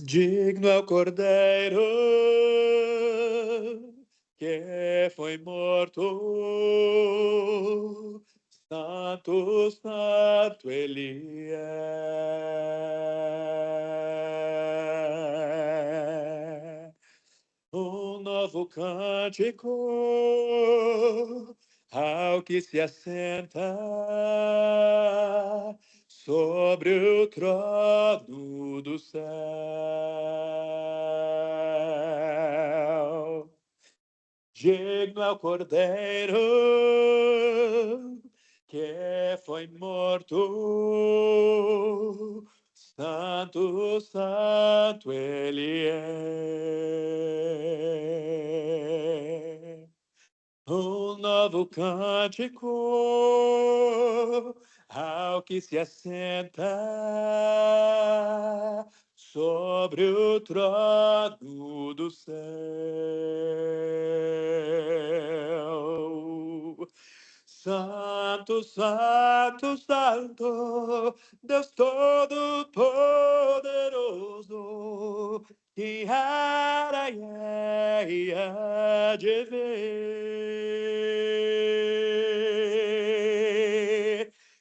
Digno é o Cordeiro que foi morto, santo, santo ele é. Um novo cântico ao que se assenta sobre o trono do céu. Digno é o Cordeiro que foi morto, santo, santo ele é. Um novo cântico ao que se assenta sobre o trono do céu. Santo, santo, santo, Deus Todo-Poderoso, que era e há de ver.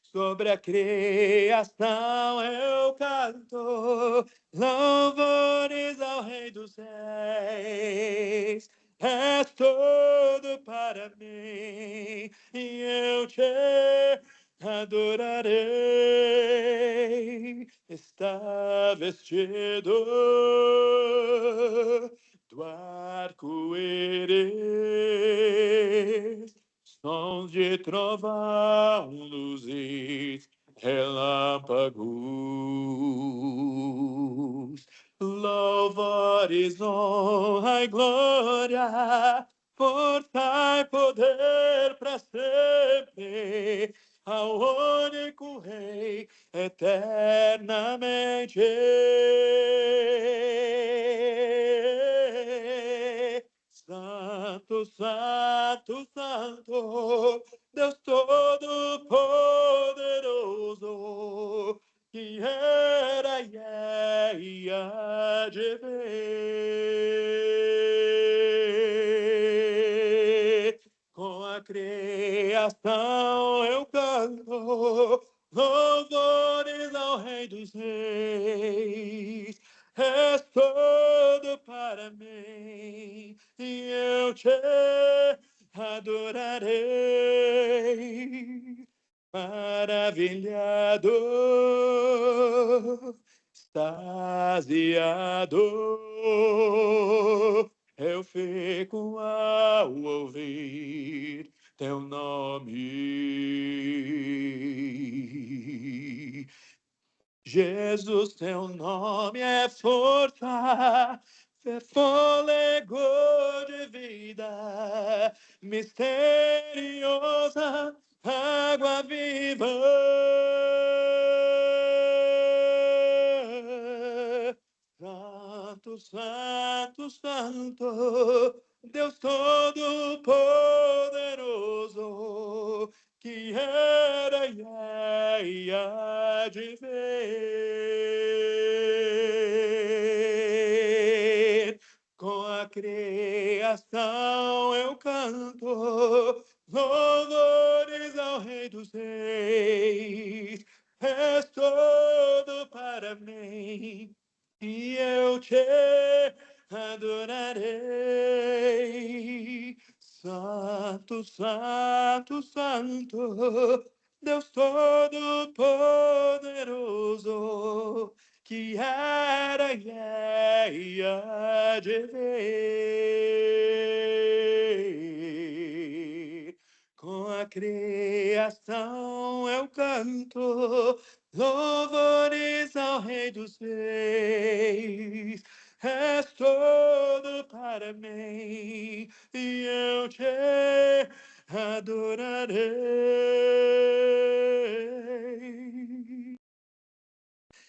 Sobre a criação eu canto, louvores ao Rei dos Reis. És todo para mim, e eu te adorarei. Está vestido do arco-íris, sons de trovão, luzes, relâmpagos, louvores, honra e glória, força e poder para sempre, ao único Rei eternamente. Santo, santo, santo, Deus Todo-Poderoso, que era e há de ver. Com a criação eu canto, louvores ao Rei dos Reis. És todo para mim, e eu te adorarei. Maravilhado, extasiado, eu fico ao ouvir teu nome. Jesus, teu nome é força, é fôlego de vida, misteriosa, água viva. Santo, santo, santo, Deus Todo-Poderoso, que era e há de ver. Com a criação eu canto, louvores ao Rei dos Reis. És todo para mim, e eu te adorarei. Santo, santo, santo, Deus Todo-Poderoso, que era e há de ver. Com a criação eu canto, louvores ao Rei dos Reis. És todo para mim, e eu te adorarei.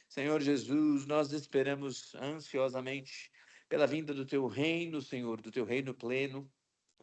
Senhor Jesus, nós esperamos ansiosamente pela vinda do teu reino, Senhor, do teu reino pleno.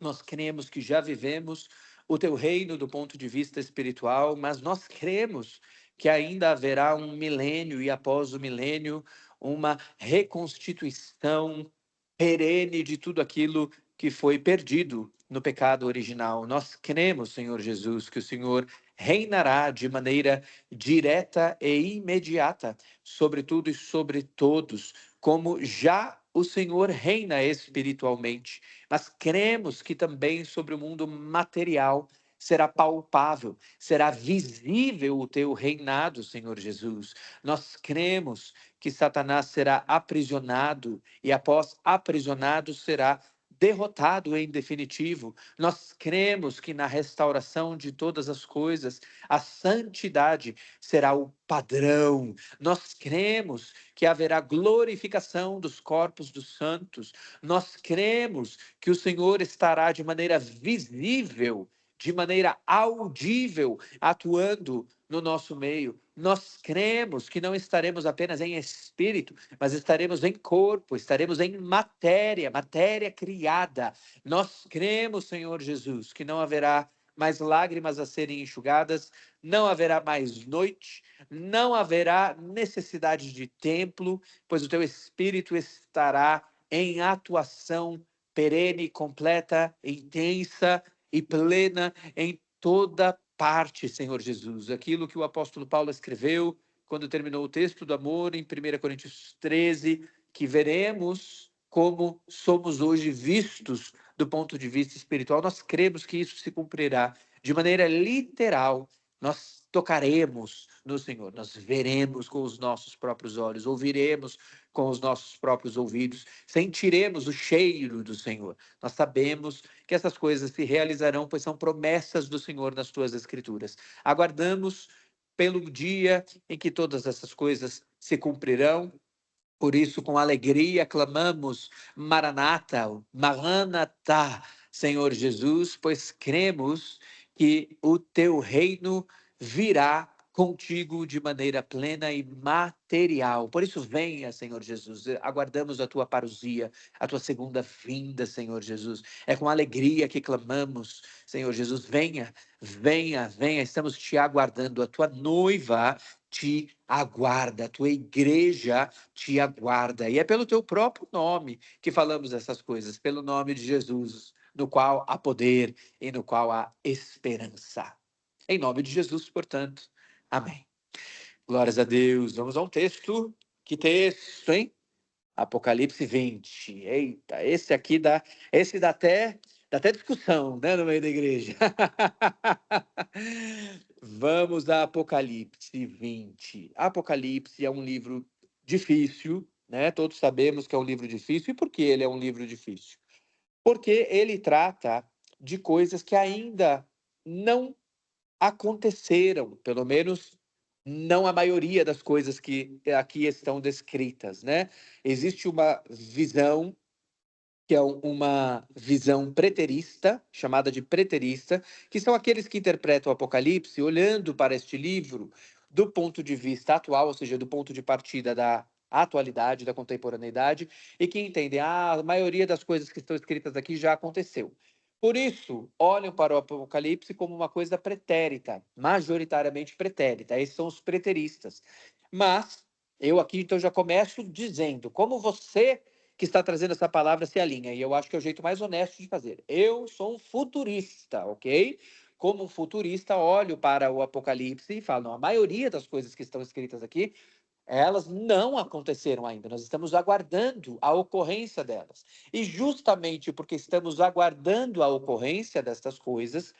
Nós cremos que já vivemos o teu reino do ponto de vista espiritual, mas nós cremos que ainda haverá um milênio e após o milênio uma reconstituição perene de tudo aquilo que foi perdido no pecado original. Nós cremos, Senhor Jesus, que o Senhor reinará de maneira direta e imediata sobre tudo e sobre todos, como já o Senhor reina espiritualmente. Mas cremos que também sobre o mundo material será palpável, será visível o teu reinado, Senhor Jesus. Nós cremos que Satanás será aprisionado e, após aprisionado, será derrotado em definitivo. Nós cremos que na restauração de todas as coisas, a santidade será o padrão. Nós cremos que haverá glorificação dos corpos dos santos. Nós cremos que o Senhor estará de maneira visível, de maneira audível, atuando no nosso meio. Nós cremos que não estaremos apenas em espírito, mas estaremos em corpo, estaremos em matéria, matéria criada. Nós cremos, Senhor Jesus, que não haverá mais lágrimas a serem enxugadas, não haverá mais noite, não haverá necessidade de templo, pois o teu espírito estará em atuação perene, completa, intensa e plena em toda parte, Senhor Jesus. Aquilo que o apóstolo Paulo escreveu quando terminou o texto do amor em 1 Coríntios 13, que veremos como somos hoje vistos do ponto de vista espiritual. Nós cremos que isso se cumprirá de maneira literal. Nós tocaremos no Senhor, nós veremos com os nossos próprios olhos, ouviremos com os nossos próprios ouvidos, sentiremos o cheiro do Senhor. Nós sabemos que essas coisas se realizarão, pois são promessas do Senhor nas tuas escrituras. Aguardamos pelo dia em que todas essas coisas se cumprirão. Por isso, com alegria, clamamos, Maranata, Maranatá, Senhor Jesus, pois cremos que o teu reino virá contigo de maneira plena e material. Por isso, venha, Senhor Jesus. Aguardamos a tua parousia, a tua segunda vinda, Senhor Jesus. É com alegria que clamamos, Senhor Jesus. Venha, venha, venha. Estamos te aguardando. A tua noiva te aguarda, a tua igreja te aguarda. E é pelo teu próprio nome que falamos essas coisas, pelo nome de Jesus, no qual há poder e no qual há esperança. Em nome de Jesus, portanto. Amém. Glórias a Deus. Vamos a um texto. Que texto, hein? Apocalipse 20. Eita, esse dá até discussão, né, no meio da igreja. Vamos a Apocalipse 20. Apocalipse é um livro difícil, né? Todos sabemos que é um livro difícil. E por que ele é um livro difícil? Porque ele trata de coisas que ainda não aconteceram, pelo menos não a maioria das coisas que aqui estão descritas, né? Existe uma visão que é uma visão preterista, chamada de preterista, que são aqueles que interpretam o Apocalipse olhando para este livro do ponto de vista atual, ou seja, do ponto de partida da atualidade, da contemporaneidade, e que entendem, a maioria das coisas que estão escritas aqui já aconteceu. Por isso, olham para o Apocalipse como uma coisa pretérita, majoritariamente pretérita. Esses são os preteristas. Mas, eu aqui então já começo dizendo, como você que está trazendo essa palavra se alinha, e eu acho que é o jeito mais honesto de fazer. Eu sou um futurista, ok? Como um futurista, olho para o Apocalipse e falo, não, a maioria das coisas que estão escritas aqui, elas não aconteceram ainda, nós estamos aguardando a ocorrência delas. E justamente porque estamos aguardando a ocorrência destas coisas,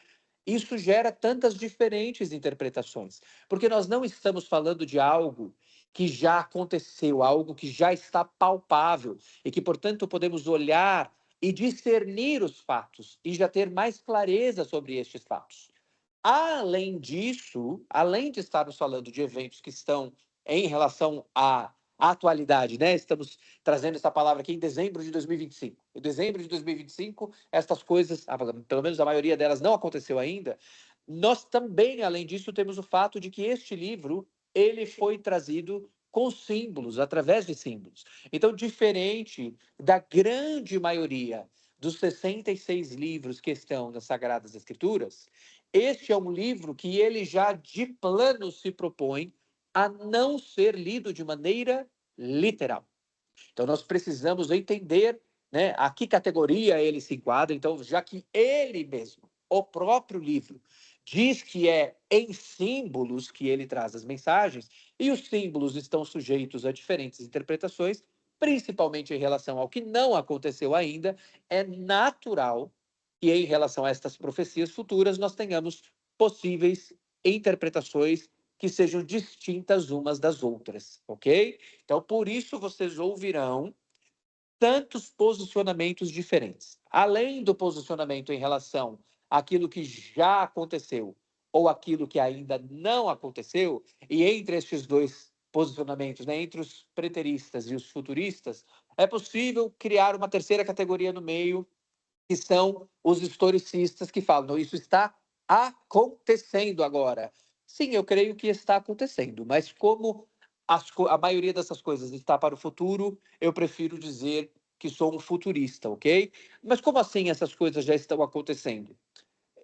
isso gera tantas diferentes interpretações, porque nós não estamos falando de algo que já aconteceu, algo que já está palpável e que, portanto, podemos olhar e discernir os fatos e já ter mais clareza sobre estes fatos. Além disso, além de estarmos falando de eventos que estão em relação à atualidade, né? Estamos trazendo essa palavra aqui em dezembro de 2025. Em dezembro de 2025, estas coisas, pelo menos a maioria delas não aconteceu ainda. Nós também, além disso, temos o fato de que este livro, ele foi trazido com símbolos, através de símbolos. Então, diferente da grande maioria dos 66 livros que estão nas Sagradas Escrituras, este é um livro que ele já de plano se propõe a não ser lido de maneira literal. Então, nós precisamos entender, né, a que categoria ele se enquadra. Então, já que ele mesmo, o próprio livro, diz que é em símbolos que ele traz as mensagens, e os símbolos estão sujeitos a diferentes interpretações, principalmente em relação ao que não aconteceu ainda, é natural que, em relação a estas profecias futuras, nós tenhamos possíveis interpretações que sejam distintas umas das outras, ok? Então, por isso vocês ouvirão tantos posicionamentos diferentes. Além do posicionamento em relação àquilo que já aconteceu ou aquilo que ainda não aconteceu, e entre estes dois posicionamentos, né, entre os preteristas e os futuristas, é possível criar uma terceira categoria no meio, que são os historicistas que falam, não, isso está acontecendo agora. Sim, eu creio que está acontecendo, mas como a maioria dessas coisas está para o futuro, eu prefiro dizer que sou um futurista, ok? Mas como assim essas coisas já estão acontecendo?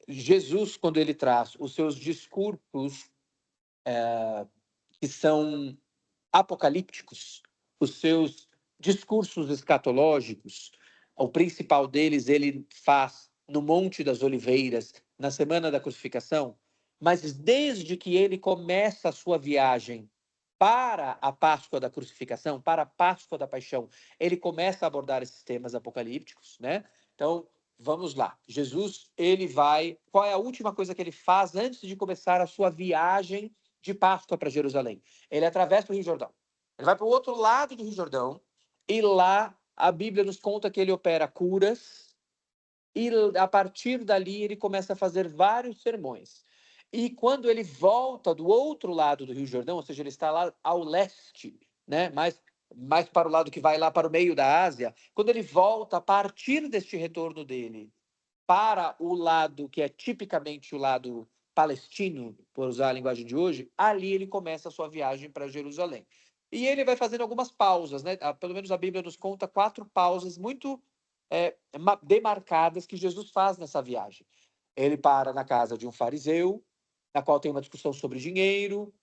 Jesus, quando ele traz os seus discursos que são apocalípticos, os seus discursos escatológicos, o principal deles ele faz no Monte das Oliveiras, na semana da crucificação, mas desde que ele começa a sua viagem para a Páscoa da crucificação, para a Páscoa da paixão, ele começa a abordar esses temas apocalípticos, né? Então, vamos lá. Jesus, ele vai, qual é a última coisa que ele faz antes de começar a sua viagem de Páscoa para Jerusalém? Ele atravessa o Rio Jordão. Ele vai para o outro lado do Rio Jordão e lá a Bíblia nos conta que ele opera curas e a partir dali ele começa a fazer vários sermões. E quando ele volta do outro lado do Rio Jordão, ou seja, ele está lá ao leste, né, mais para o lado que vai lá para o meio da Ásia, quando ele volta a partir deste retorno dele para o lado que é tipicamente o lado palestino, por usar a linguagem de hoje, ali ele começa a sua viagem para Jerusalém. E ele vai fazendo algumas pausas, né? Pelo menos a Bíblia nos conta 4 pausas muito demarcadas que Jesus faz nessa viagem. Ele para na casa de um fariseu, na qual tem uma discussão sobre dinheiro.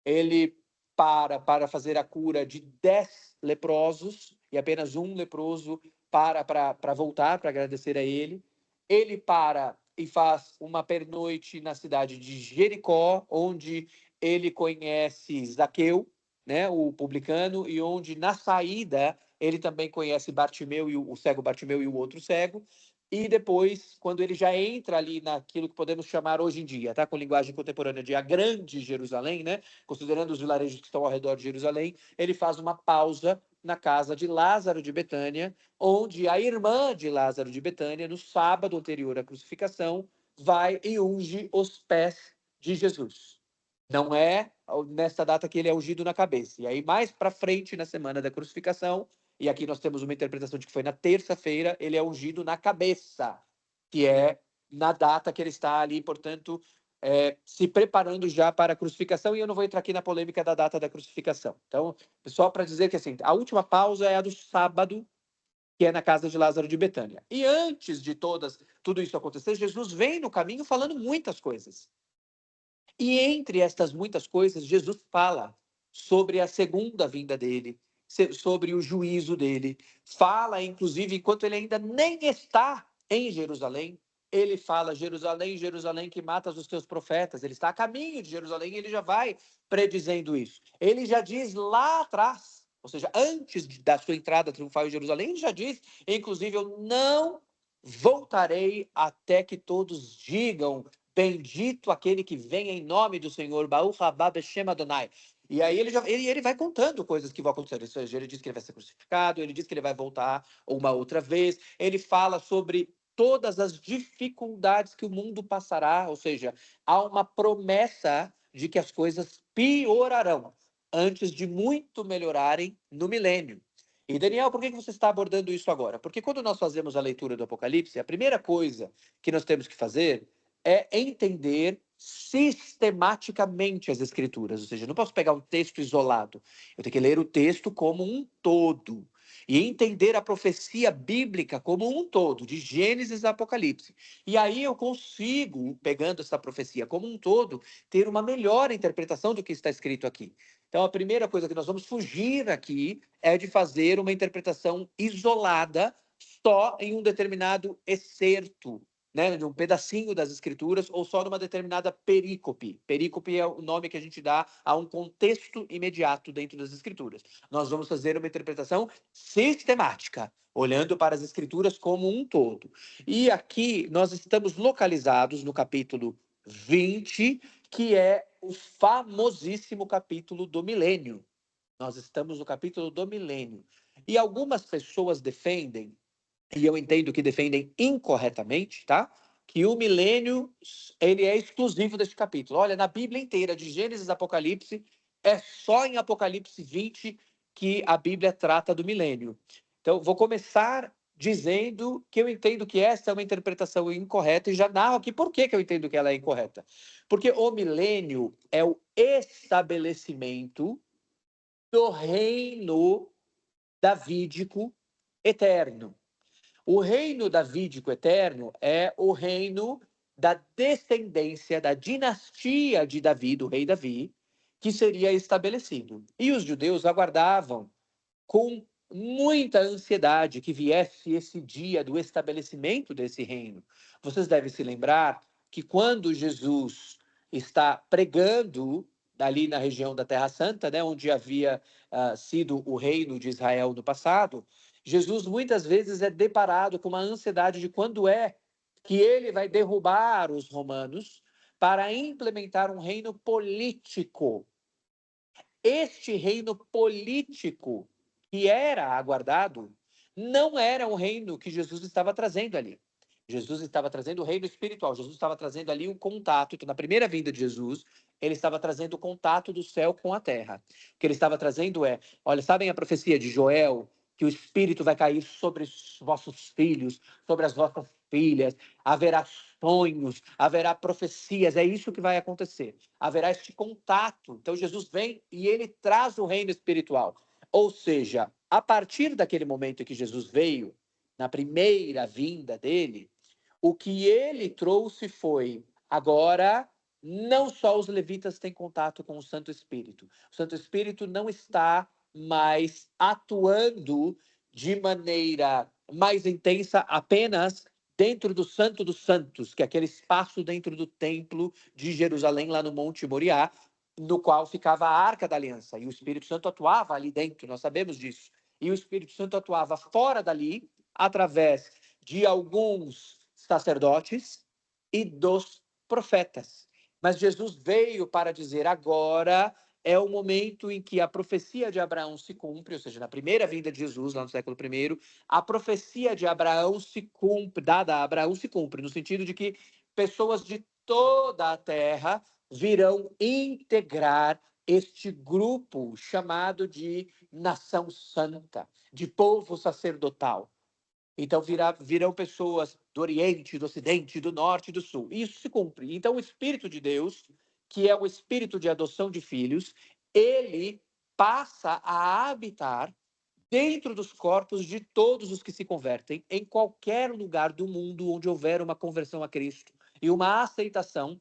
Ele para fazer a cura de 10 leprosos, e apenas um leproso para voltar, para agradecer a ele. Ele para e faz uma pernoite na cidade de Jericó, onde ele conhece Zaqueu, né, o publicano, e onde na saída ele também conhece Bartimeu e o cego Bartimeu e o outro cego. E depois, quando ele já entra ali naquilo que podemos chamar hoje em dia, tá, com linguagem contemporânea, de a Grande Jerusalém, né, considerando os vilarejos que estão ao redor de Jerusalém, ele faz uma pausa na casa de Lázaro de Betânia, onde a irmã de Lázaro de Betânia, no sábado anterior à crucificação, vai e unge os pés de Jesus. Não é nesta data que ele é ungido na cabeça. E aí, mais para frente, na semana da crucificação, e aqui nós temos uma interpretação de que foi na terça-feira, ele é ungido na cabeça, que é na data que ele está ali, portanto, se preparando já para a crucificação. E eu não vou entrar aqui na polêmica da data da crucificação. Então, só para dizer que assim, a última pausa é a do sábado, que é na casa de Lázaro de Betânia. E antes de tudo isso acontecer, Jesus vem no caminho falando muitas coisas. E entre estas muitas coisas, Jesus fala sobre a segunda vinda dele, sobre o juízo dele. Fala, inclusive, enquanto ele ainda nem está em Jerusalém, ele fala: Jerusalém, Jerusalém, que matas os teus profetas. Ele está a caminho de Jerusalém e ele já vai predizendo isso. Ele já diz lá atrás, ou seja, antes da sua entrada triunfal em Jerusalém, ele já diz, inclusive, eu não voltarei até que todos digam: bendito aquele que vem em nome do Senhor, Baruch haba b'shem Adonai. E aí ele vai contando coisas que vão acontecer. Ou seja, ele diz que ele vai ser crucificado, ele diz que ele vai voltar uma outra vez, ele fala sobre todas as dificuldades que o mundo passará, ou seja, há uma promessa de que as coisas piorarão antes de muito melhorarem no milênio. E Daniel, por que você está abordando isso agora? Porque quando nós fazemos a leitura do Apocalipse, a primeira coisa que nós temos que fazer é entender sistematicamente as escrituras, ou seja, eu não posso pegar um texto isolado, eu tenho que ler o texto como um todo e entender a profecia bíblica como um todo, de Gênesis a Apocalipse. E aí eu consigo, pegando essa profecia como um todo, ter uma melhor interpretação do que está escrito aqui. Então, a primeira coisa que nós vamos fugir aqui é de fazer uma interpretação isolada só em um determinado excerto, né, de um pedacinho das escrituras ou só numa determinada perícope. Perícope é o nome que a gente dá a um contexto imediato dentro das escrituras. Nós vamos fazer uma interpretação sistemática, olhando para as escrituras como um todo. E aqui nós estamos localizados no capítulo 20, que é o famosíssimo capítulo do milênio. Nós estamos no capítulo do milênio. E algumas pessoas defendem, e eu entendo que defendem incorretamente, tá? Que o milênio, ele é exclusivo deste capítulo. Olha, na Bíblia inteira, de Gênesis a Apocalipse, é só em Apocalipse 20 que a Bíblia trata do milênio. Então, vou começar dizendo que eu entendo que essa é uma interpretação incorreta e já narro aqui por que eu entendo que ela é incorreta. Porque o milênio é o estabelecimento do reino davídico eterno. O reino davídico eterno é o reino da descendência, da dinastia de Davi, do rei Davi, que seria estabelecido. E os judeus aguardavam com muita ansiedade que viesse esse dia do estabelecimento desse reino. Vocês devem se lembrar que quando Jesus está pregando ali na região da Terra Santa, né, onde havia sido o reino de Israel no passado, Jesus muitas vezes é deparado com uma ansiedade de quando é que ele vai derrubar os romanos para implementar um reino político. Este reino político que era aguardado não era um reino que Jesus estava trazendo ali. Jesus estava trazendo o reino espiritual. Jesus estava trazendo ali um contato. Então, na primeira vinda de Jesus, ele estava trazendo o contato do céu com a terra. O que ele estava trazendo é, olha, sabem a profecia de Joel, que o Espírito vai cair sobre os vossos filhos, sobre as vossas filhas, haverá sonhos, haverá profecias, é isso que vai acontecer. Haverá este contato. Então Jesus vem e ele traz o reino espiritual. Ou seja, a partir daquele momento em que Jesus veio, na primeira vinda dele, o que ele trouxe foi: agora não só os levitas têm contato com o Santo Espírito. O Santo Espírito não está mais atuando de maneira mais intensa apenas dentro do Santo dos Santos, que é aquele espaço dentro do templo de Jerusalém, lá no Monte Moriá, no qual ficava a Arca da Aliança. E o Espírito Santo atuava ali dentro, nós sabemos disso. E o Espírito Santo atuava fora dali, através de alguns sacerdotes e dos profetas. Mas Jesus veio para dizer: agora é o momento em que a profecia de Abraão se cumpre, ou seja, na primeira vinda de Jesus, lá no século I, a profecia de Abraão se cumpre, dada a Abraão se cumpre, no sentido de que pessoas de toda a terra virão integrar este grupo chamado de nação santa, de povo sacerdotal. Então virão pessoas do Oriente, do Ocidente, do Norte e do Sul. E isso se cumpre. Então o Espírito de Deus, que é o Espírito de adoção de filhos, ele passa a habitar dentro dos corpos de todos os que se convertem, em qualquer lugar do mundo onde houver uma conversão a Cristo e uma aceitação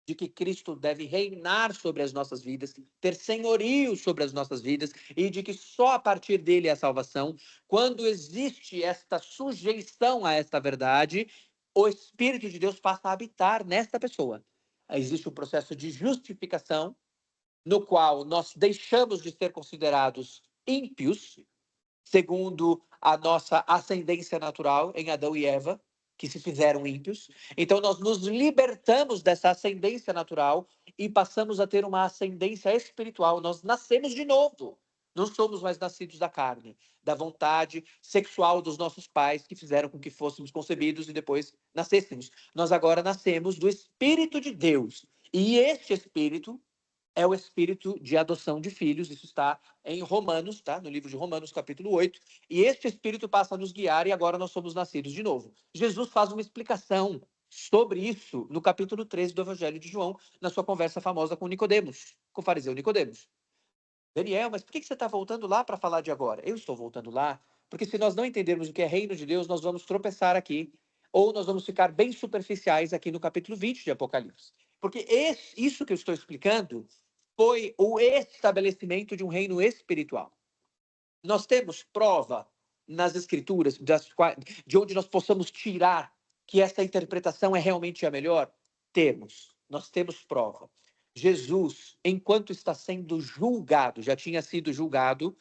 de que Cristo deve reinar sobre as nossas vidas, ter senhorio sobre as nossas vidas, e de que só a partir dele é a salvação. Quando existe esta sujeição a esta verdade, o Espírito de Deus passa a habitar nesta pessoa. Existe um processo de justificação, no qual nós deixamos de ser considerados ímpios, segundo a nossa ascendência natural em Adão e Eva, que se fizeram ímpios. Então, nós nos libertamos dessa ascendência natural e passamos a ter uma ascendência espiritual. Nós nascemos de novo. Não somos mais nascidos da carne, da vontade sexual dos nossos pais, que fizeram com que fôssemos concebidos e depois nascêssemos. Nós agora nascemos do Espírito de Deus. E este Espírito é o espírito de adoção de filhos. Isso está em Romanos, tá? No livro de Romanos, capítulo 8. E este espírito passa a nos guiar e agora nós somos nascidos de novo. Jesus faz uma explicação sobre isso no capítulo 13 do Evangelho de João, na sua conversa famosa com Nicodemos, com o fariseu Nicodemos. Daniel, mas por que você está voltando lá para falar de agora? Eu estou voltando lá porque se nós não entendermos o que é reino de Deus, nós vamos tropeçar aqui, ou nós vamos ficar bem superficiais aqui no capítulo 20 de Apocalipse. Porque isso que eu estou explicando foi o estabelecimento de um reino espiritual. Nós temos prova nas Escrituras de onde nós possamos tirar que essa interpretação é realmente a melhor? Nós temos prova. Jesus, enquanto está sendo julgado, já tinha sido julgado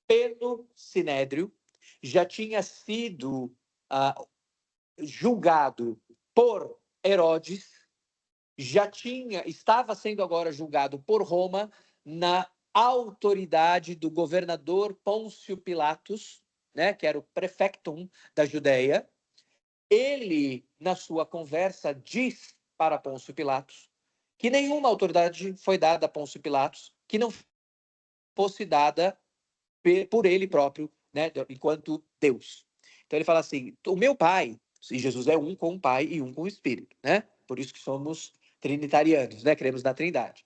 pelo Sinédrio, já tinha sido julgado por Herodes, estava sendo agora julgado por Roma na autoridade do governador Pôncio Pilatos, né, que era o prefectum da Judéia. Ele, na sua conversa, diz para Pôncio Pilatos que nenhuma autoridade foi dada a Pôncio Pilatos que não fosse dada por ele próprio, né, enquanto Deus. Então ele fala assim: o meu pai, e Jesus é um com o Pai e um com o Espírito, né? Por isso que somos trinitarianos, né? Cremos na Trindade.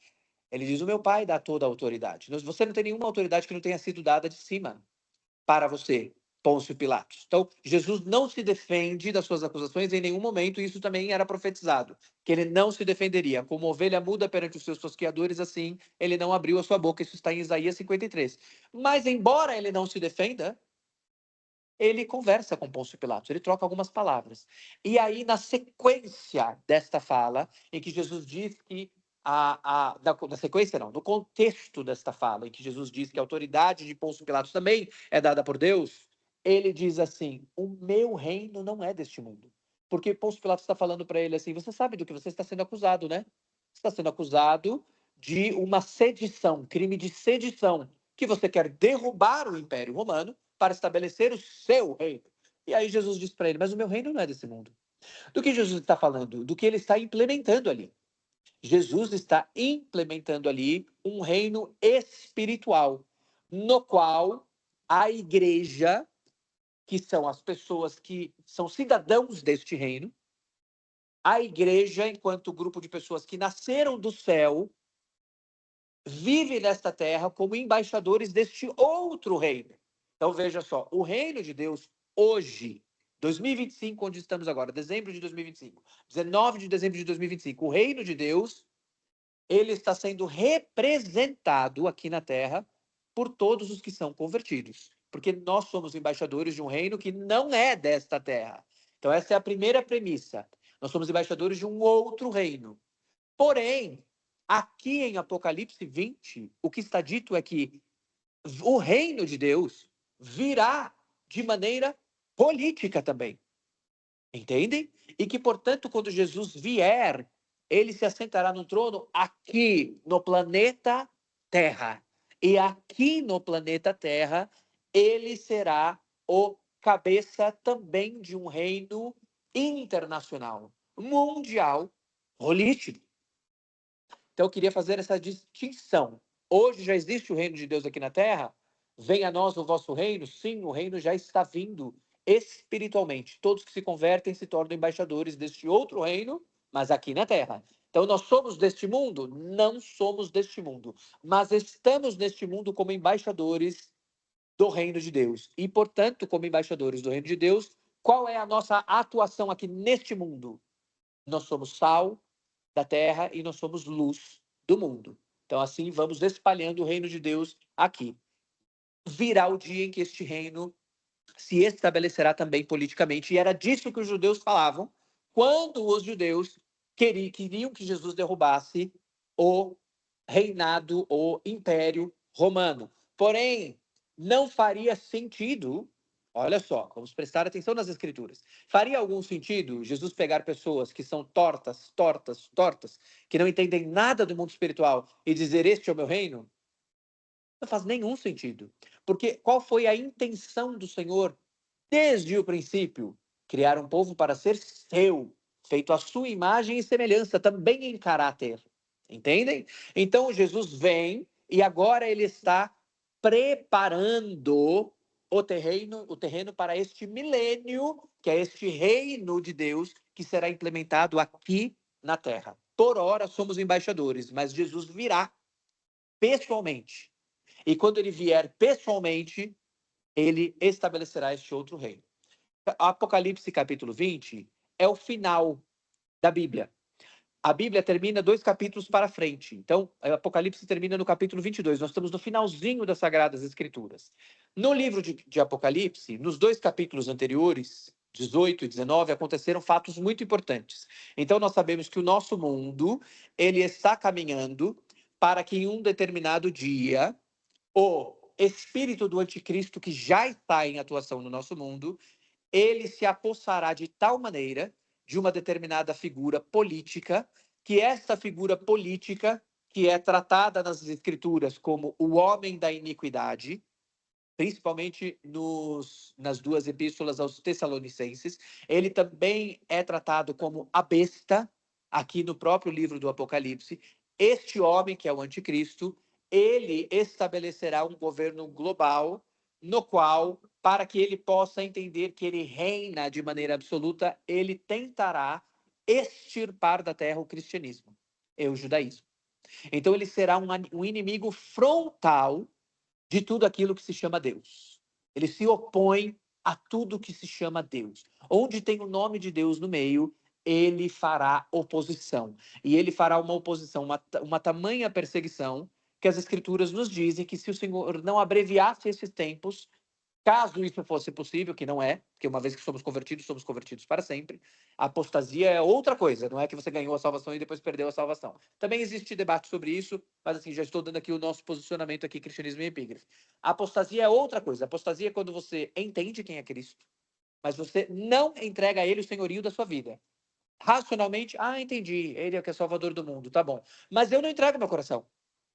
Ele diz: o meu pai dá toda a autoridade. Você não tem nenhuma autoridade que não tenha sido dada de cima para você, Pôncio Pilatos. Então, Jesus não se defende das suas acusações em nenhum momento, e isso também era profetizado, que ele não se defenderia. Como ovelha muda perante os seus tosqueadores, assim, ele não abriu a sua boca. Isso está em Isaías 53. Mas, embora ele não se defenda, ele conversa com Pôncio Pilatos, ele troca algumas palavras. E aí, na sequência desta fala, em que Jesus diz que na sequência não, no contexto desta fala, em que Jesus diz que a autoridade de Pôncio Pilatos também é dada por Deus, ele diz assim: o meu reino não é deste mundo. Porque Pôncio Pilatos está falando para ele assim: você sabe do que você está sendo acusado, né? Você está sendo acusado de uma sedição, crime de sedição, que você quer derrubar o Império Romano para estabelecer o seu reino. E aí Jesus diz para ele: mas o meu reino não é desse mundo. Do que Jesus está falando? Do que ele está implementando ali. Jesus está implementando ali um reino espiritual, no qual a igreja, que são as pessoas que são cidadãos deste reino, a igreja, enquanto grupo de pessoas que nasceram do céu, vive nesta terra como embaixadores deste outro reino. Então veja só, o reino de Deus hoje, 2025, onde estamos agora, dezembro de 2025, 19 de dezembro de 2025, o reino de Deus, ele está sendo representado aqui na terra por todos os que são convertidos, porque nós somos embaixadores de um reino que não é desta terra. Então essa é a primeira premissa. Nós somos embaixadores de um outro reino. Porém, aqui em Apocalipse 20, o que está dito é que o reino de Deus virá de maneira política também. Entendem? E que, portanto, quando Jesus vier, ele se assentará no trono aqui no planeta Terra. E aqui no planeta Terra, ele será o cabeça também de um reino internacional, mundial, político. Então, eu queria fazer essa distinção. Hoje já existe o reino de Deus aqui na terra? Venha a nós o vosso reino? Sim, o reino já está vindo espiritualmente. Todos que se convertem se tornam embaixadores deste outro reino, mas aqui na terra. Então, nós somos deste mundo? Não somos deste mundo. Mas estamos neste mundo como embaixadores do reino de Deus. E, portanto, como embaixadores do reino de Deus, qual é a nossa atuação aqui neste mundo? Nós somos sal da terra e nós somos luz do mundo. Então, assim, vamos espalhando o reino de Deus aqui. Virá o dia em que este reino se estabelecerá também politicamente. E era disso que os judeus falavam quando os judeus queriam que Jesus derrubasse o reinado, o império romano. Porém, não faria sentido. Olha só, vamos prestar atenção nas escrituras. Faria algum sentido Jesus pegar pessoas que são tortas, que não entendem nada do mundo espiritual e dizer: este é o meu reino? Não faz nenhum sentido. Porque qual foi a intenção do Senhor desde o princípio? Criar um povo para ser seu, feito à sua imagem e semelhança, também em caráter. Entendem? Então Jesus vem e agora ele está preparando o terreno para este milênio, que é este reino de Deus que será implementado aqui na terra. Por ora somos embaixadores, mas Jesus virá pessoalmente. E quando ele vier pessoalmente, ele estabelecerá este outro reino. Apocalipse capítulo 20 é o final da Bíblia. A Bíblia termina 2 capítulos para frente. Então, o Apocalipse termina no capítulo 22. Nós estamos no finalzinho das Sagradas Escrituras. No livro de Apocalipse, nos 2 capítulos anteriores, 18 e 19, aconteceram fatos muito importantes. Então, nós sabemos que o nosso mundo, ele está caminhando para que em um determinado dia, o espírito do anticristo, que já está em atuação no nosso mundo, ele se apossará de tal maneira de uma determinada figura política, que essa figura política, que é tratada nas escrituras como o homem da iniquidade, principalmente nas duas epístolas aos Tessalonicenses, ele também é tratado como a besta, aqui no próprio livro do Apocalipse. Este homem, que é o anticristo, ele estabelecerá um governo global, no qual, para que ele possa entender que ele reina de maneira absoluta, ele tentará extirpar da terra o cristianismo e o judaísmo. Então, ele será um inimigo frontal de tudo aquilo que se chama Deus. Ele se opõe a tudo que se chama Deus. Onde tem o nome de Deus no meio, ele fará oposição. E ele fará uma oposição, uma tamanha perseguição, que as Escrituras nos dizem que se o Senhor não abreviasse esses tempos, caso isso fosse possível, que não é, porque uma vez que somos convertidos para sempre. A apostasia é outra coisa, não é que você ganhou a salvação e depois perdeu a salvação. Também existe debate sobre isso, mas assim, já estou dando aqui o nosso posicionamento aqui, cristianismo e epígrafe. A apostasia é outra coisa. A apostasia é quando você entende quem é Cristo, mas você não entrega a ele o senhorio da sua vida. Racionalmente, entendi, ele é o que é salvador do mundo, tá bom. Mas eu não entrego meu coração.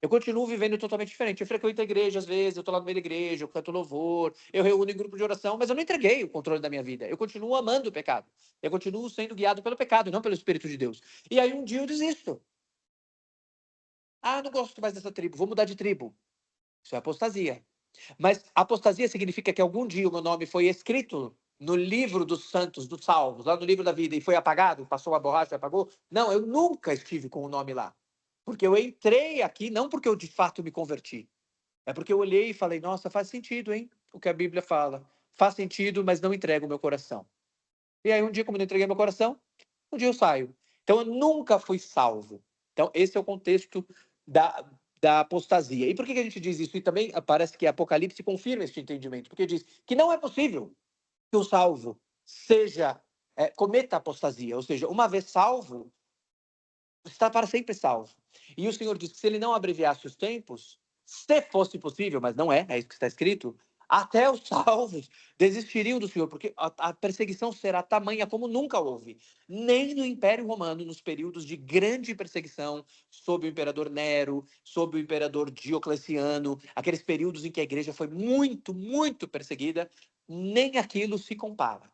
Eu continuo vivendo totalmente diferente. Eu frequento a igreja às vezes, eu estou lá no meio da igreja, eu canto louvor, eu reúno em grupo de oração, mas eu não entreguei o controle da minha vida. Eu continuo amando o pecado. Eu continuo sendo guiado pelo pecado, não pelo Espírito de Deus. E aí um dia eu desisto. Não gosto mais dessa tribo, vou mudar de tribo. Isso é apostasia. Mas apostasia significa que algum dia o meu nome foi escrito no livro dos santos, dos salvos, lá no livro da vida, e foi apagado, passou a borracha e apagou? Não, eu nunca estive com o nome lá. Porque eu entrei aqui, não porque eu de fato me converti. É porque eu olhei e falei, nossa, faz sentido, hein? O que a Bíblia fala. Faz sentido, mas não entrego o meu coração. E aí um dia, como eu não entreguei meu coração, um dia eu saio. Então eu nunca fui salvo. Então esse é o contexto da apostasia. E por que a gente diz isso? E também parece que Apocalipse confirma este entendimento, porque diz que não é possível que o salvo cometa apostasia, ou seja, uma vez salvo, está para sempre salvo. E o Senhor diz que se ele não abreviasse os tempos, se fosse possível, mas não é isso que está escrito, até os salvos desistiriam do Senhor, porque a perseguição será tamanha como nunca houve. Nem no Império Romano, nos períodos de grande perseguição, sob o imperador Nero, sob o imperador Diocleciano, aqueles períodos em que a igreja foi muito, muito perseguida, nem aquilo se compara.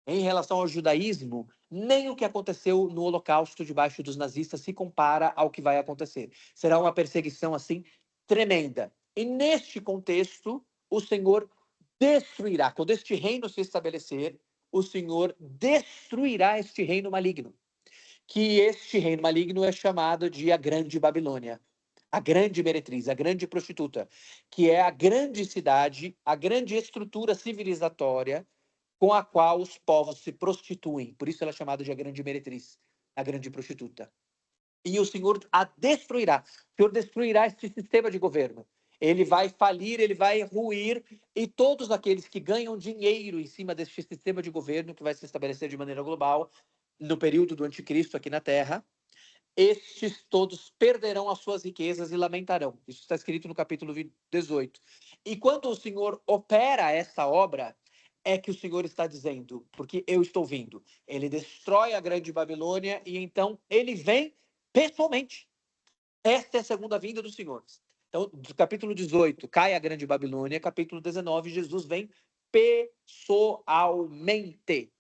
Em relação ao judaísmo, nem o que aconteceu no Holocausto debaixo dos nazistas se compara ao que vai acontecer. Será uma perseguição assim tremenda. E neste contexto, o Senhor destruirá. Quando este reino se estabelecer, o Senhor destruirá este reino maligno. Que este reino maligno é chamado de a Grande Babilônia, a grande meretriz, a grande prostituta, que é a grande cidade, a grande estrutura civilizatória com a qual os povos se prostituem. Por isso ela é chamada de a grande meretriz, a grande prostituta. E o Senhor a destruirá. O Senhor destruirá este sistema de governo. Ele vai falir, ele vai ruir, e todos aqueles que ganham dinheiro em cima deste sistema de governo, que vai se estabelecer de maneira global, no período do anticristo aqui na Terra, estes todos perderão as suas riquezas e lamentarão. Isso está escrito no capítulo 18. E quando o Senhor opera essa obra, é que o Senhor está dizendo, porque eu estou vindo. Ele destrói a grande Babilônia e então ele vem pessoalmente. Esta é a segunda vinda do Senhor. Então, do capítulo 18, cai a grande Babilônia, capítulo 19, Jesus vem pessoalmente.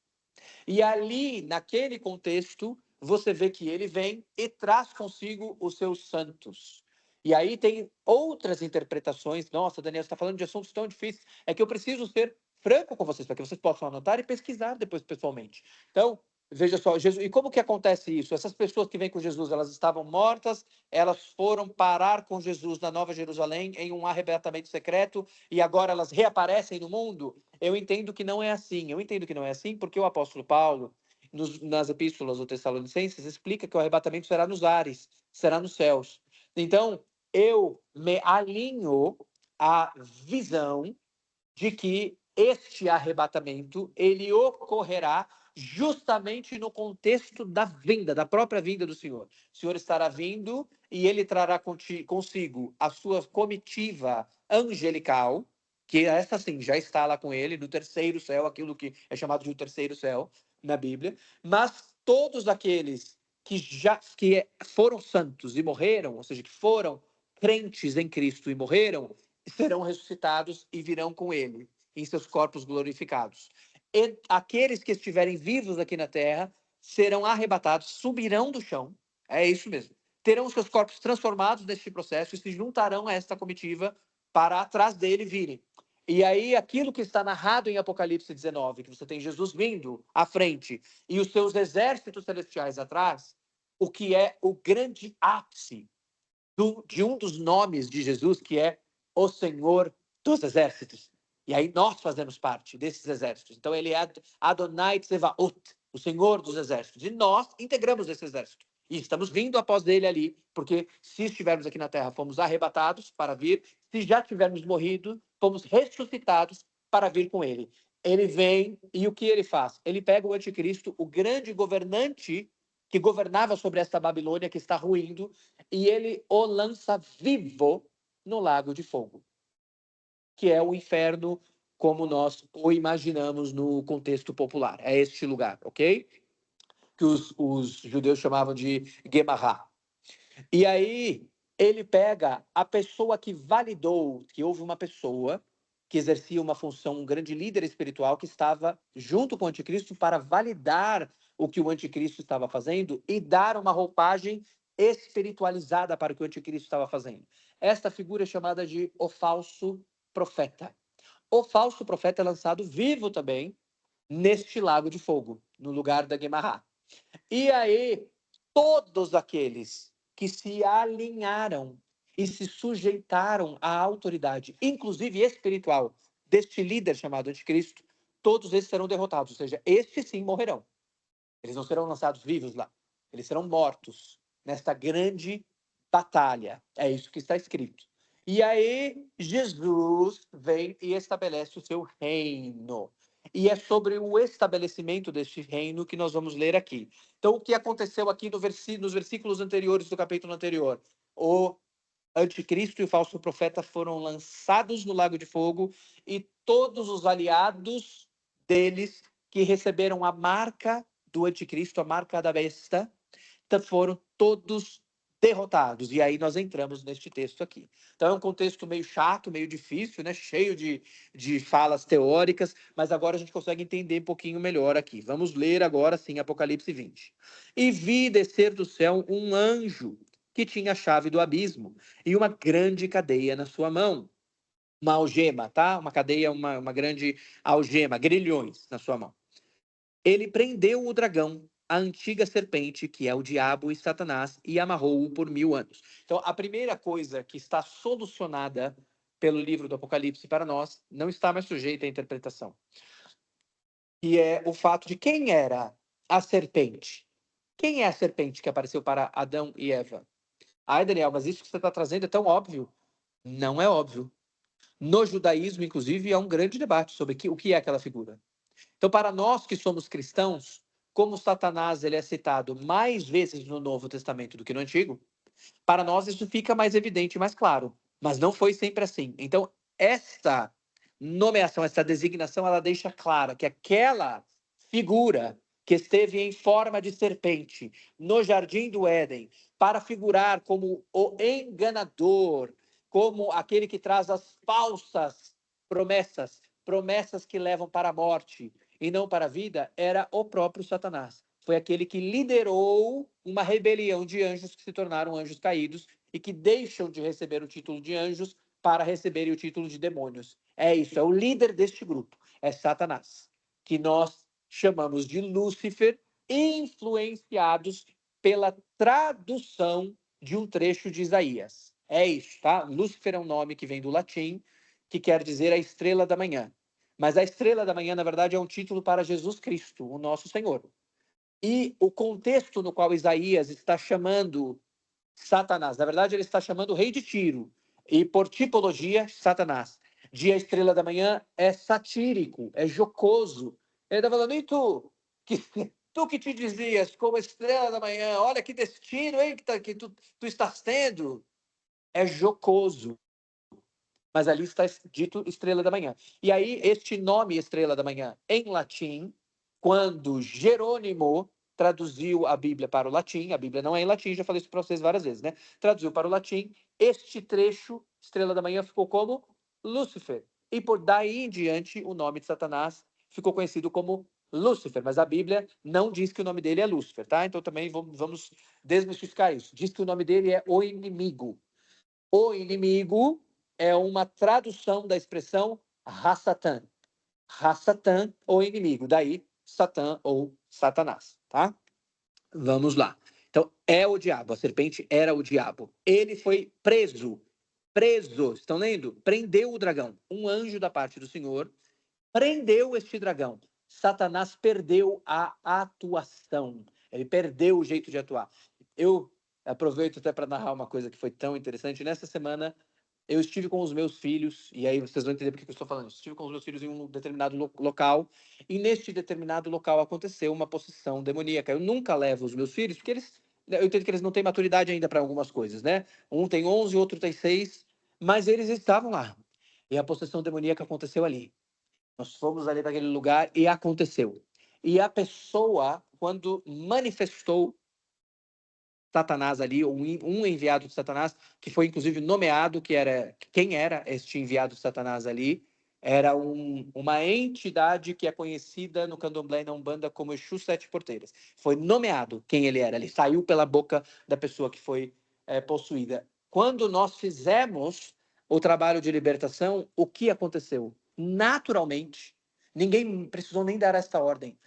E ali, naquele contexto, você vê que ele vem e traz consigo os seus santos. E aí tem outras interpretações. Nossa, Daniel, você está falando de assuntos tão difíceis. É que eu preciso ser franco com vocês, para que vocês possam anotar e pesquisar depois pessoalmente. Então, veja só, Jesus, e como que acontece isso? Essas pessoas que vêm com Jesus, elas estavam mortas, elas foram parar com Jesus na Nova Jerusalém em um arrebatamento secreto e agora elas reaparecem no mundo? Eu entendo que não é assim. Eu entendo que não é assim porque o apóstolo Paulo, nas epístolas do Tessalonicenses, explica que o arrebatamento será nos ares, será nos céus. Então, eu me alinho à visão de que este arrebatamento ele ocorrerá justamente no contexto da vinda, da própria vinda do Senhor. O Senhor estará vindo e ele trará consigo a sua comitiva angelical, que essa sim já está lá com ele no terceiro céu, aquilo que é chamado de o terceiro céu na Bíblia, mas todos aqueles que foram santos e morreram, ou seja, que foram crentes em Cristo e morreram, serão ressuscitados e virão com ele em seus corpos glorificados. E aqueles que estiverem vivos aqui na terra serão arrebatados, subirão do chão, é isso mesmo, terão seus corpos transformados neste processo e se juntarão a esta comitiva para atrás dele virem. E aí, aquilo que está narrado em Apocalipse 19, que você tem Jesus vindo à frente e os seus exércitos celestiais atrás, o que é o grande ápice de um dos nomes de Jesus, que é o Senhor dos Exércitos. E aí nós fazemos parte desses exércitos. Então ele é Adonai Tsevaot, o Senhor dos Exércitos. E nós integramos esse exército. E estamos vindo após ele ali, porque se estivermos aqui na terra, fomos arrebatados para vir. Se já tivermos morrido, fomos ressuscitados para vir com ele. Ele vem e o que ele faz? Ele pega o anticristo, o grande governante que governava sobre esta Babilônia que está ruindo, e ele o lança vivo no lago de fogo, que é o inferno como nós o imaginamos no contexto popular. É este lugar, ok? Que os judeus chamavam de Gemará. E aí ele pega a pessoa que validou, que houve uma pessoa que exercia uma função, um grande líder espiritual que estava junto com o anticristo para validar o que o anticristo estava fazendo e dar uma roupagem espiritualizada para o que o anticristo estava fazendo. Esta figura é chamada de o falso profeta. O falso profeta é lançado vivo também neste lago de fogo, no lugar da Guemará. E aí, todos aqueles que se alinharam e se sujeitaram à autoridade, inclusive espiritual, deste líder chamado Anticristo, todos esses serão derrotados. Ou seja, estes sim morrerão. Eles não serão lançados vivos lá. Eles serão mortos nesta grande batalha. É isso que está escrito. E aí, Jesus vem e estabelece o seu reino. E é sobre o estabelecimento deste reino que nós vamos ler aqui. Então, o que aconteceu aqui nos versículos anteriores do capítulo anterior? O anticristo e o falso profeta foram lançados no lago de fogo e todos os aliados deles que receberam a marca do anticristo, a marca da besta, foram todos derrotados. E aí nós entramos neste texto aqui. Então é um contexto meio chato, meio difícil, né? Cheio de falas teóricas, mas agora a gente consegue entender um pouquinho melhor aqui. Vamos ler agora sim Apocalipse 20. E vi descer do céu um anjo que tinha a chave do abismo e uma grande cadeia na sua mão. Uma algema, tá? Uma cadeia, uma grande algema, grilhões na sua mão. Ele prendeu o dragão, a antiga serpente, que é o diabo e Satanás, e amarrou-o por 1000 anos. Então, a primeira coisa que está solucionada pelo livro do Apocalipse para nós não está mais sujeita à interpretação. E é o fato de quem era a serpente. Quem é a serpente que apareceu para Adão e Eva? Ai, Daniel, mas isso que você está trazendo é tão óbvio. Não é óbvio. No judaísmo, inclusive, há um grande debate sobre o que é aquela figura. Então, para nós que somos cristãos, como Satanás ele é citado mais vezes no Novo Testamento do que no Antigo, para nós isso fica mais evidente e mais claro. Mas não foi sempre assim. Então, esta nomeação, essa designação, ela deixa clara que aquela figura que esteve em forma de serpente no jardim do Éden, para figurar como o enganador, como aquele que traz as falsas promessas, promessas que levam para a morte e não para a vida, era o próprio Satanás. Foi aquele que liderou uma rebelião de anjos que se tornaram anjos caídos e que deixam de receber o título de anjos para receberem o título de demônios. É isso, é o líder deste grupo, é Satanás, que nós chamamos de Lúcifer, influenciados pela tradução de um trecho de Isaías. É isso, tá? Lúcifer é um nome que vem do latim, que quer dizer a estrela da manhã. Mas a estrela da manhã, na verdade, é um título para Jesus Cristo, o nosso Senhor. E o contexto no qual Isaías está chamando Satanás, na verdade ele está chamando o rei de Tiro, e por tipologia, Satanás. Dia estrela da manhã é satírico, é jocoso. Ele está falando, e tu, que, tu que te dizias como estrela da manhã, olha que destino, hein, que tu estás tendo. É jocoso, mas ali está dito estrela da manhã. E aí, este nome estrela da manhã, em latim, quando Jerônimo traduziu a Bíblia para o latim, a Bíblia não é em latim, já falei isso para vocês várias vezes, né? Traduziu para o latim, este trecho, estrela da manhã, ficou como Lúcifer. E por daí em diante, o nome de Satanás ficou conhecido como Lúcifer, mas a Bíblia não diz que o nome dele é Lúcifer, tá? Então também vamos desmistificar isso. Diz que o nome dele é o inimigo. O inimigo é uma tradução da expressão Hassatan. Hassatan, ou inimigo. Daí, Satã ou Satanás, tá? Vamos lá. Então, é o diabo. A serpente era o diabo. Ele foi preso. Preso. Estão lendo? Prendeu o dragão. Um anjo da parte do Senhor prendeu este dragão. Satanás perdeu a atuação. Ele perdeu o jeito de atuar. Eu aproveito até para narrar uma coisa que foi tão interessante. Nessa semana, eu estive com os meus filhos, e aí vocês vão entender por que eu estou falando isso. Estive com os meus filhos em um determinado local, e neste determinado local aconteceu uma possessão demoníaca. Eu nunca levo os meus filhos, porque eu entendo que eles não têm maturidade ainda para algumas coisas, né? Um tem 11, outro tem 6, mas eles estavam lá. E a possessão demoníaca aconteceu ali. Nós fomos ali para aquele lugar e aconteceu. E a pessoa, quando manifestou Satanás ali, um enviado de Satanás, que foi inclusive nomeado, que era quem era este enviado de Satanás ali, era uma entidade que é conhecida no candomblé e na Umbanda como Exu Sete Porteiras. Foi nomeado quem ele era, ele saiu pela boca da pessoa que foi possuída. Quando nós fizemos o trabalho de libertação, o que aconteceu? Naturalmente, ninguém precisou nem dar esta ordem.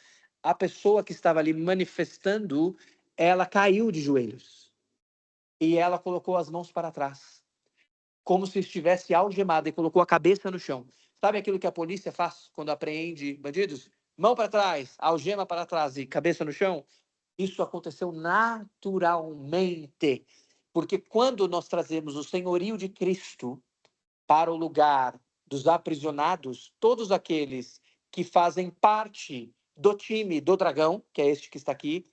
A pessoa que estava ali manifestando, ela caiu de joelhos e ela colocou as mãos para trás, como se estivesse algemada, e colocou a cabeça no chão. Sabe aquilo que a polícia faz quando apreende bandidos? Mão para trás, algema para trás e cabeça no chão? Isso aconteceu naturalmente, porque quando nós trazemos o senhorio de Cristo para o lugar dos aprisionados, todos aqueles que fazem parte do time do dragão, que é este que está aqui,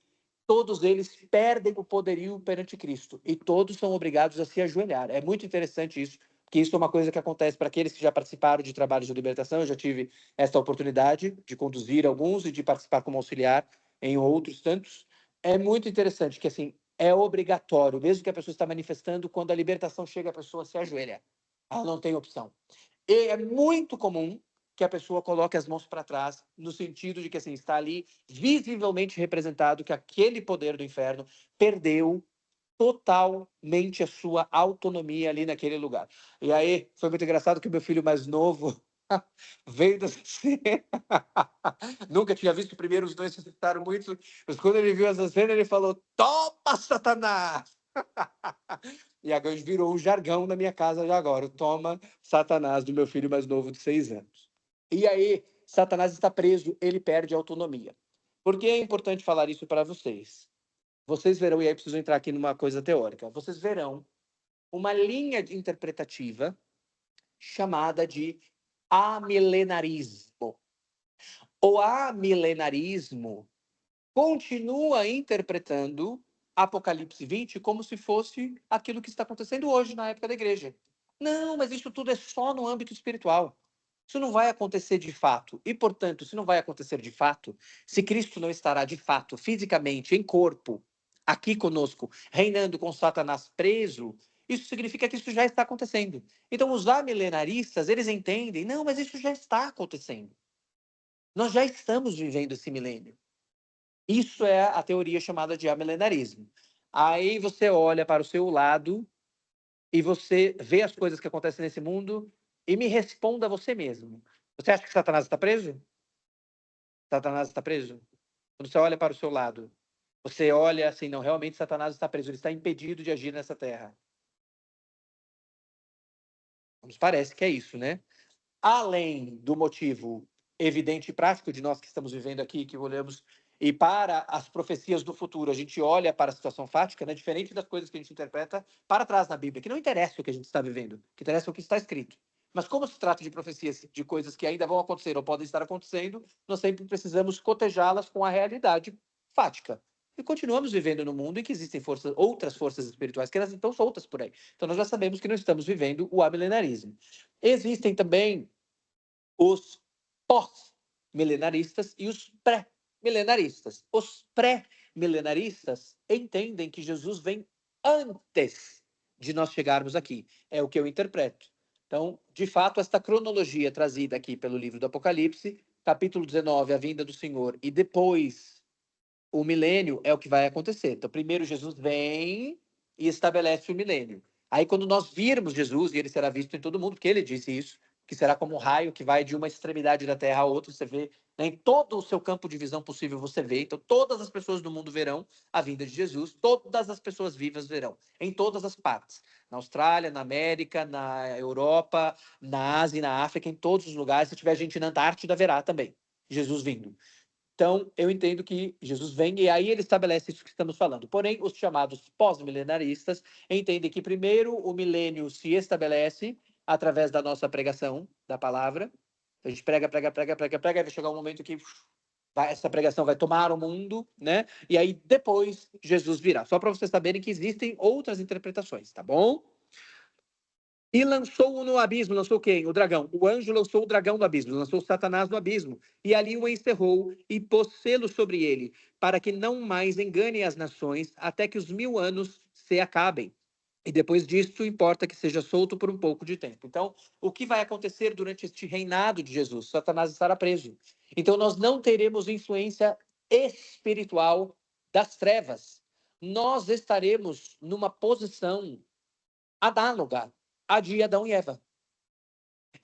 todos eles perdem o poderio perante Cristo e todos são obrigados a se ajoelhar. É muito interessante isso, porque isso é uma coisa que acontece para aqueles que já participaram de trabalhos de libertação. Eu já tive esta oportunidade de conduzir alguns e de participar como auxiliar em outros tantos. É muito interessante que assim é obrigatório, mesmo que a pessoa está manifestando, quando a libertação chega, a pessoa se ajoelha. Ela não tem opção. E é muito comum que a pessoa coloque as mãos para trás, no sentido de que assim, está ali visivelmente representado que aquele poder do inferno perdeu totalmente a sua autonomia ali naquele lugar. E aí foi muito engraçado que o meu filho mais novo veio da cena. Nunca tinha visto, primeiro os dois se assustaram muito, mas quando ele viu essa cena, ele falou: Toma, Satanás! E agora virou um jargão na minha casa já agora, o Toma, Satanás, do meu filho mais novo de 6 anos. E aí, Satanás está preso, ele perde a autonomia. Por que é importante falar isso para vocês? Vocês verão, e aí preciso entrar aqui numa coisa teórica, vocês verão uma linha interpretativa chamada de amilenarismo. O amilenarismo continua interpretando Apocalipse 20 como se fosse aquilo que está acontecendo hoje na época da igreja. Não, mas isso tudo é só no âmbito espiritual. Isso não vai acontecer de fato. E, portanto, se não vai acontecer de fato, se Cristo não estará de fato, fisicamente, em corpo, aqui conosco, reinando com Satanás preso, isso significa que isso já está acontecendo. Então, os amilenaristas, eles entendem, não, mas isso já está acontecendo. Nós já estamos vivendo esse milênio. Isso é a teoria chamada de amilenarismo. Aí você olha para o seu lado e você vê as coisas que acontecem nesse mundo e me responda você mesmo. Você acha que Satanás está preso? Satanás está preso? Quando você olha para o seu lado, você olha assim, não, realmente Satanás está preso, ele está impedido de agir nessa terra. Nos parece que é isso, né? Além do motivo evidente e prático de nós que estamos vivendo aqui, que olhamos E para as profecias do futuro, a gente olha para a situação fática, né? Diferente das coisas que a gente interpreta para trás na Bíblia, que não interessa o que a gente está vivendo, o que interessa é o que está escrito. Mas como se trata de profecias de coisas que ainda vão acontecer ou podem estar acontecendo, nós sempre precisamos cotejá-las com a realidade fática. E continuamos vivendo no mundo em que existem outras forças espirituais que elas estão soltas por aí. Então nós já sabemos que não estamos vivendo o amilenarismo. Existem também os pós-milenaristas e os pré-milenaristas. Os pré-milenaristas entendem que Jesus vem antes de nós chegarmos aqui. É o que eu interpreto. Então, de fato, esta cronologia trazida aqui pelo livro do Apocalipse, capítulo 19, a vinda do Senhor, e depois o milênio é o que vai acontecer. Então, primeiro Jesus vem e estabelece o milênio. Aí, quando nós virmos Jesus, e ele será visto em todo mundo, porque ele disse isso, que será como um raio que vai de uma extremidade da terra a outra, você vê, né, em todo o seu campo de visão possível, você vê. Então, todas as pessoas do mundo verão a vinda de Jesus, todas as pessoas vivas verão, em todas as partes. Na Austrália, na América, na Europa, na Ásia e na África, em todos os lugares. Se tiver gente na Antártida, verá também Jesus vindo. Então, eu entendo que Jesus vem e aí ele estabelece isso que estamos falando. Porém, os chamados pós-milenaristas entendem que primeiro o milênio se estabelece através da nossa pregação da palavra. A gente prega, e vai chegar um momento que essa pregação vai tomar o mundo, né? E aí depois Jesus virá. Só para vocês saberem que existem outras interpretações, tá bom? E lançou-o no abismo. Lançou quem? O dragão. O anjo lançou o dragão no abismo, lançou Satanás no abismo. E ali o encerrou e pôs selo sobre ele, para que não mais engane as nações, até que os 1000 anos se acabem. E depois disso, importa que seja solto por um pouco de tempo. Então, o que vai acontecer durante este reinado de Jesus? Satanás estará preso. Então, nós não teremos influência espiritual das trevas. Nós estaremos numa posição análoga à de Adão e Eva.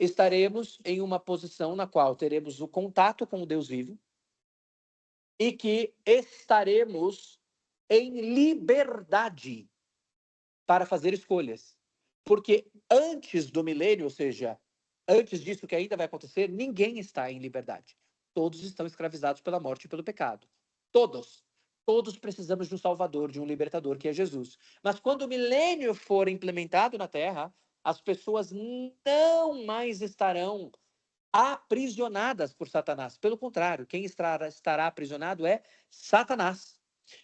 Estaremos em uma posição na qual teremos o contato com o Deus vivo e que estaremos em liberdade para fazer escolhas. Porque antes do milênio, ou seja, antes disso que ainda vai acontecer, ninguém está em liberdade. Todos estão escravizados pela morte e pelo pecado. Todos. Todos precisamos de um Salvador, de um libertador, que é Jesus. Mas quando o milênio for implementado na Terra, as pessoas não mais estarão aprisionadas por Satanás. Pelo contrário, quem estará aprisionado é Satanás.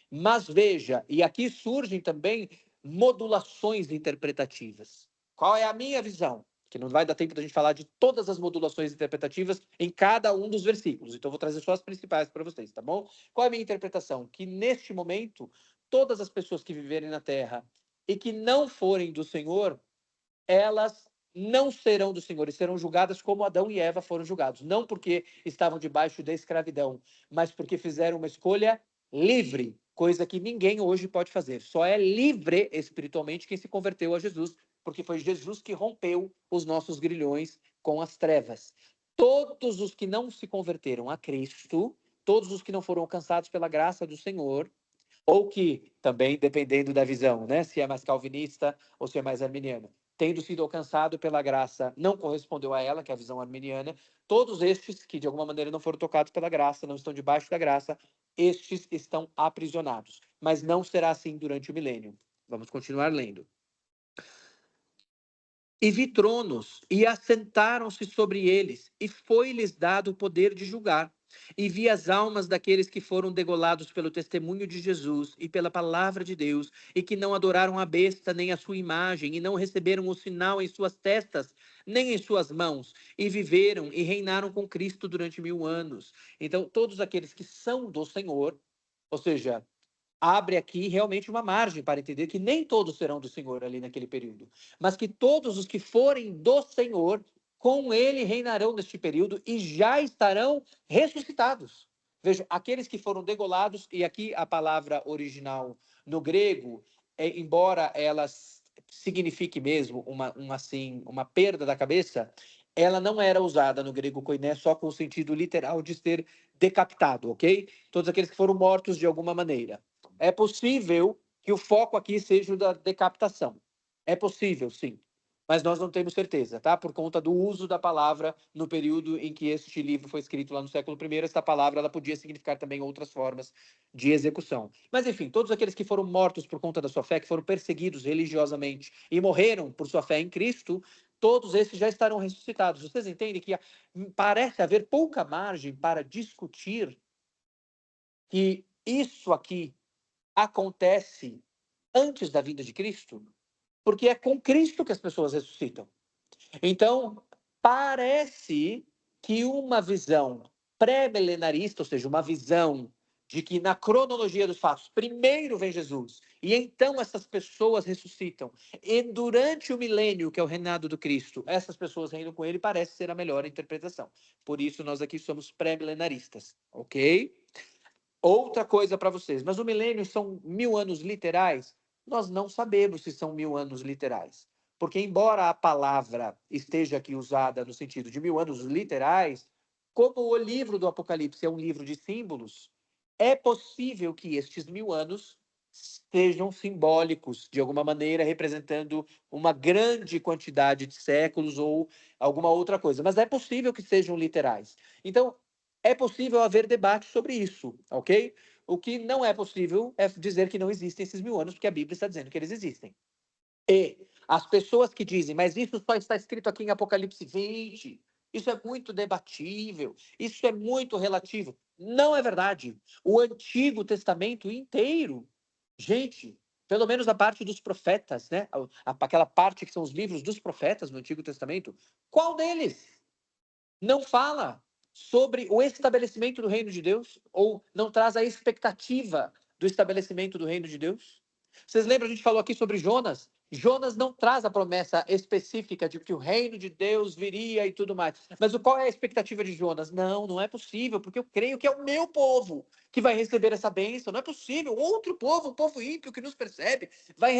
Mas veja, e aqui surgem também modulações interpretativas. Qual é a minha visão? Que não vai dar tempo da gente falar de todas as modulações interpretativas em cada um dos versículos. Então, eu vou trazer só as principais para vocês, tá bom? Qual é a minha interpretação? Que neste momento, todas as pessoas que viverem na terra e que não forem do Senhor, elas não serão do Senhor e serão julgadas como Adão e Eva foram julgados. Não porque estavam debaixo da escravidão, mas porque fizeram uma escolha livre, coisa que ninguém hoje pode fazer. Só é livre espiritualmente quem se converteu a Jesus, porque foi Jesus que rompeu os nossos grilhões com as trevas. Todos os que não se converteram a Cristo, todos os que não foram alcançados pela graça do Senhor, ou que, também dependendo da visão, né, se é mais calvinista ou se é mais arminiano, tendo sido alcançado pela graça, não correspondeu a ela, que é a visão arminiana, todos estes que de alguma maneira não foram tocados pela graça, não estão debaixo da graça, estes estão aprisionados. Mas não será assim durante o milênio. Vamos continuar lendo. E vi tronos, e assentaram-se sobre eles, e foi-lhes dado o poder de julgar. E vi as almas daqueles que foram degolados pelo testemunho de Jesus e pela palavra de Deus, e que não adoraram a besta nem a sua imagem, e não receberam o sinal em suas testas, nem em suas mãos, e viveram e reinaram com Cristo durante 1000 anos. Então, todos aqueles que são do Senhor, ou seja, abre aqui realmente uma margem para entender que nem todos serão do Senhor ali naquele período, mas que todos os que forem do Senhor, com ele reinarão neste período e já estarão ressuscitados. Vejam, aqueles que foram degolados, e aqui a palavra original no grego, embora ela signifique mesmo uma perda da cabeça, ela não era usada no grego koiné só com o sentido literal de ser decapitado, ok? Todos aqueles que foram mortos de alguma maneira. É possível que o foco aqui seja o da decapitação. É possível, sim. mas nós não temos certeza, tá? Por conta do uso da palavra no período em que este livro foi escrito lá no século I, esta palavra ela podia significar também outras formas de execução. Mas enfim, todos aqueles que foram mortos por conta da sua fé, que foram perseguidos religiosamente e morreram por sua fé em Cristo, todos esses já estarão ressuscitados. Vocês entendem que parece haver pouca margem para discutir que isso aqui acontece antes da vinda de Cristo? Porque é com Cristo que as pessoas ressuscitam. Então, parece que uma visão pré-milenarista, ou seja, uma visão de que na cronologia dos fatos, primeiro vem Jesus, e então essas pessoas ressuscitam, e durante o milênio, que é o reinado do Cristo, essas pessoas reinam com ele, parece ser a melhor interpretação. Por isso, nós aqui somos pré-milenaristas, ok? Outra coisa para vocês, mas o milênio são 1000 anos literais? Nós não sabemos se são 1000 anos literais. Porque, embora a palavra esteja aqui usada no sentido de 1000 anos literais, como o livro do Apocalipse é um livro de símbolos, é possível que estes 1000 anos sejam simbólicos, de alguma maneira, representando uma grande quantidade de séculos ou alguma outra coisa. Mas é possível que sejam literais. Então, é possível haver debate sobre isso, ok? O que não é possível é dizer que não existem esses 1000 anos, porque a Bíblia está dizendo que eles existem. E as pessoas que dizem, mas isso só está escrito aqui em Apocalipse 20, isso é muito debatível, isso é muito relativo. Não é verdade. O Antigo Testamento inteiro, gente, pelo menos a parte dos profetas, né? Aquela parte que são os livros dos profetas no Antigo Testamento, qual deles não fala sobre o estabelecimento do reino de Deus, ou não traz a expectativa do estabelecimento do reino de Deus? Vocês lembram, a gente falou aqui sobre Jonas? Jonas não traz a promessa específica de que o reino de Deus viria e tudo mais. Mas qual é a expectativa de Jonas? Não, não é possível, porque eu creio que é o meu povo que vai receber essa bênção. Não é possível. Outro povo, um povo ímpio que nos persegue, vai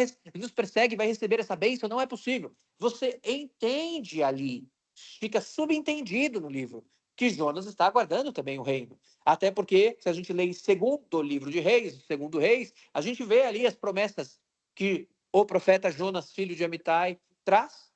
receber essa bênção. Não é possível. Você entende ali, fica subentendido no livro, que Jonas está aguardando também o reino. Até porque, se a gente lê em segundo livro de Reis, segundo Reis, a gente vê ali as promessas que o profeta Jonas, filho de Amitai, traz.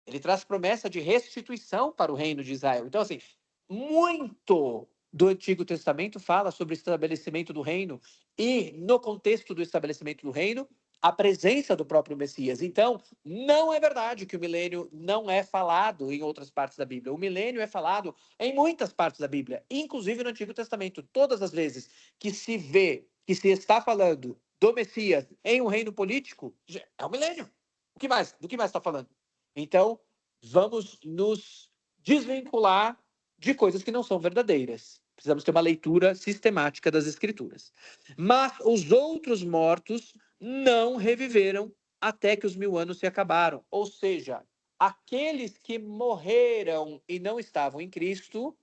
Ele traz promessa de restituição para o reino de Israel. Então, assim, muito do Antigo Testamento fala sobre o estabelecimento do reino e, no contexto do estabelecimento do reino, a presença do próprio Messias. Então, não é verdade que o milênio não é falado em outras partes da Bíblia. O milênio é falado em muitas partes da Bíblia, inclusive no Antigo Testamento. Todas as vezes que se vê, que se está falando do Messias em um reino político, é o milênio. O que mais? Do que mais está falando? Então, vamos nos desvincular de coisas que não são verdadeiras. Precisamos ter uma leitura sistemática das Escrituras. Mas os outros mortos não reviveram até que os 1000 anos se acabaram. Ou seja, aqueles que morreram e não estavam em Cristo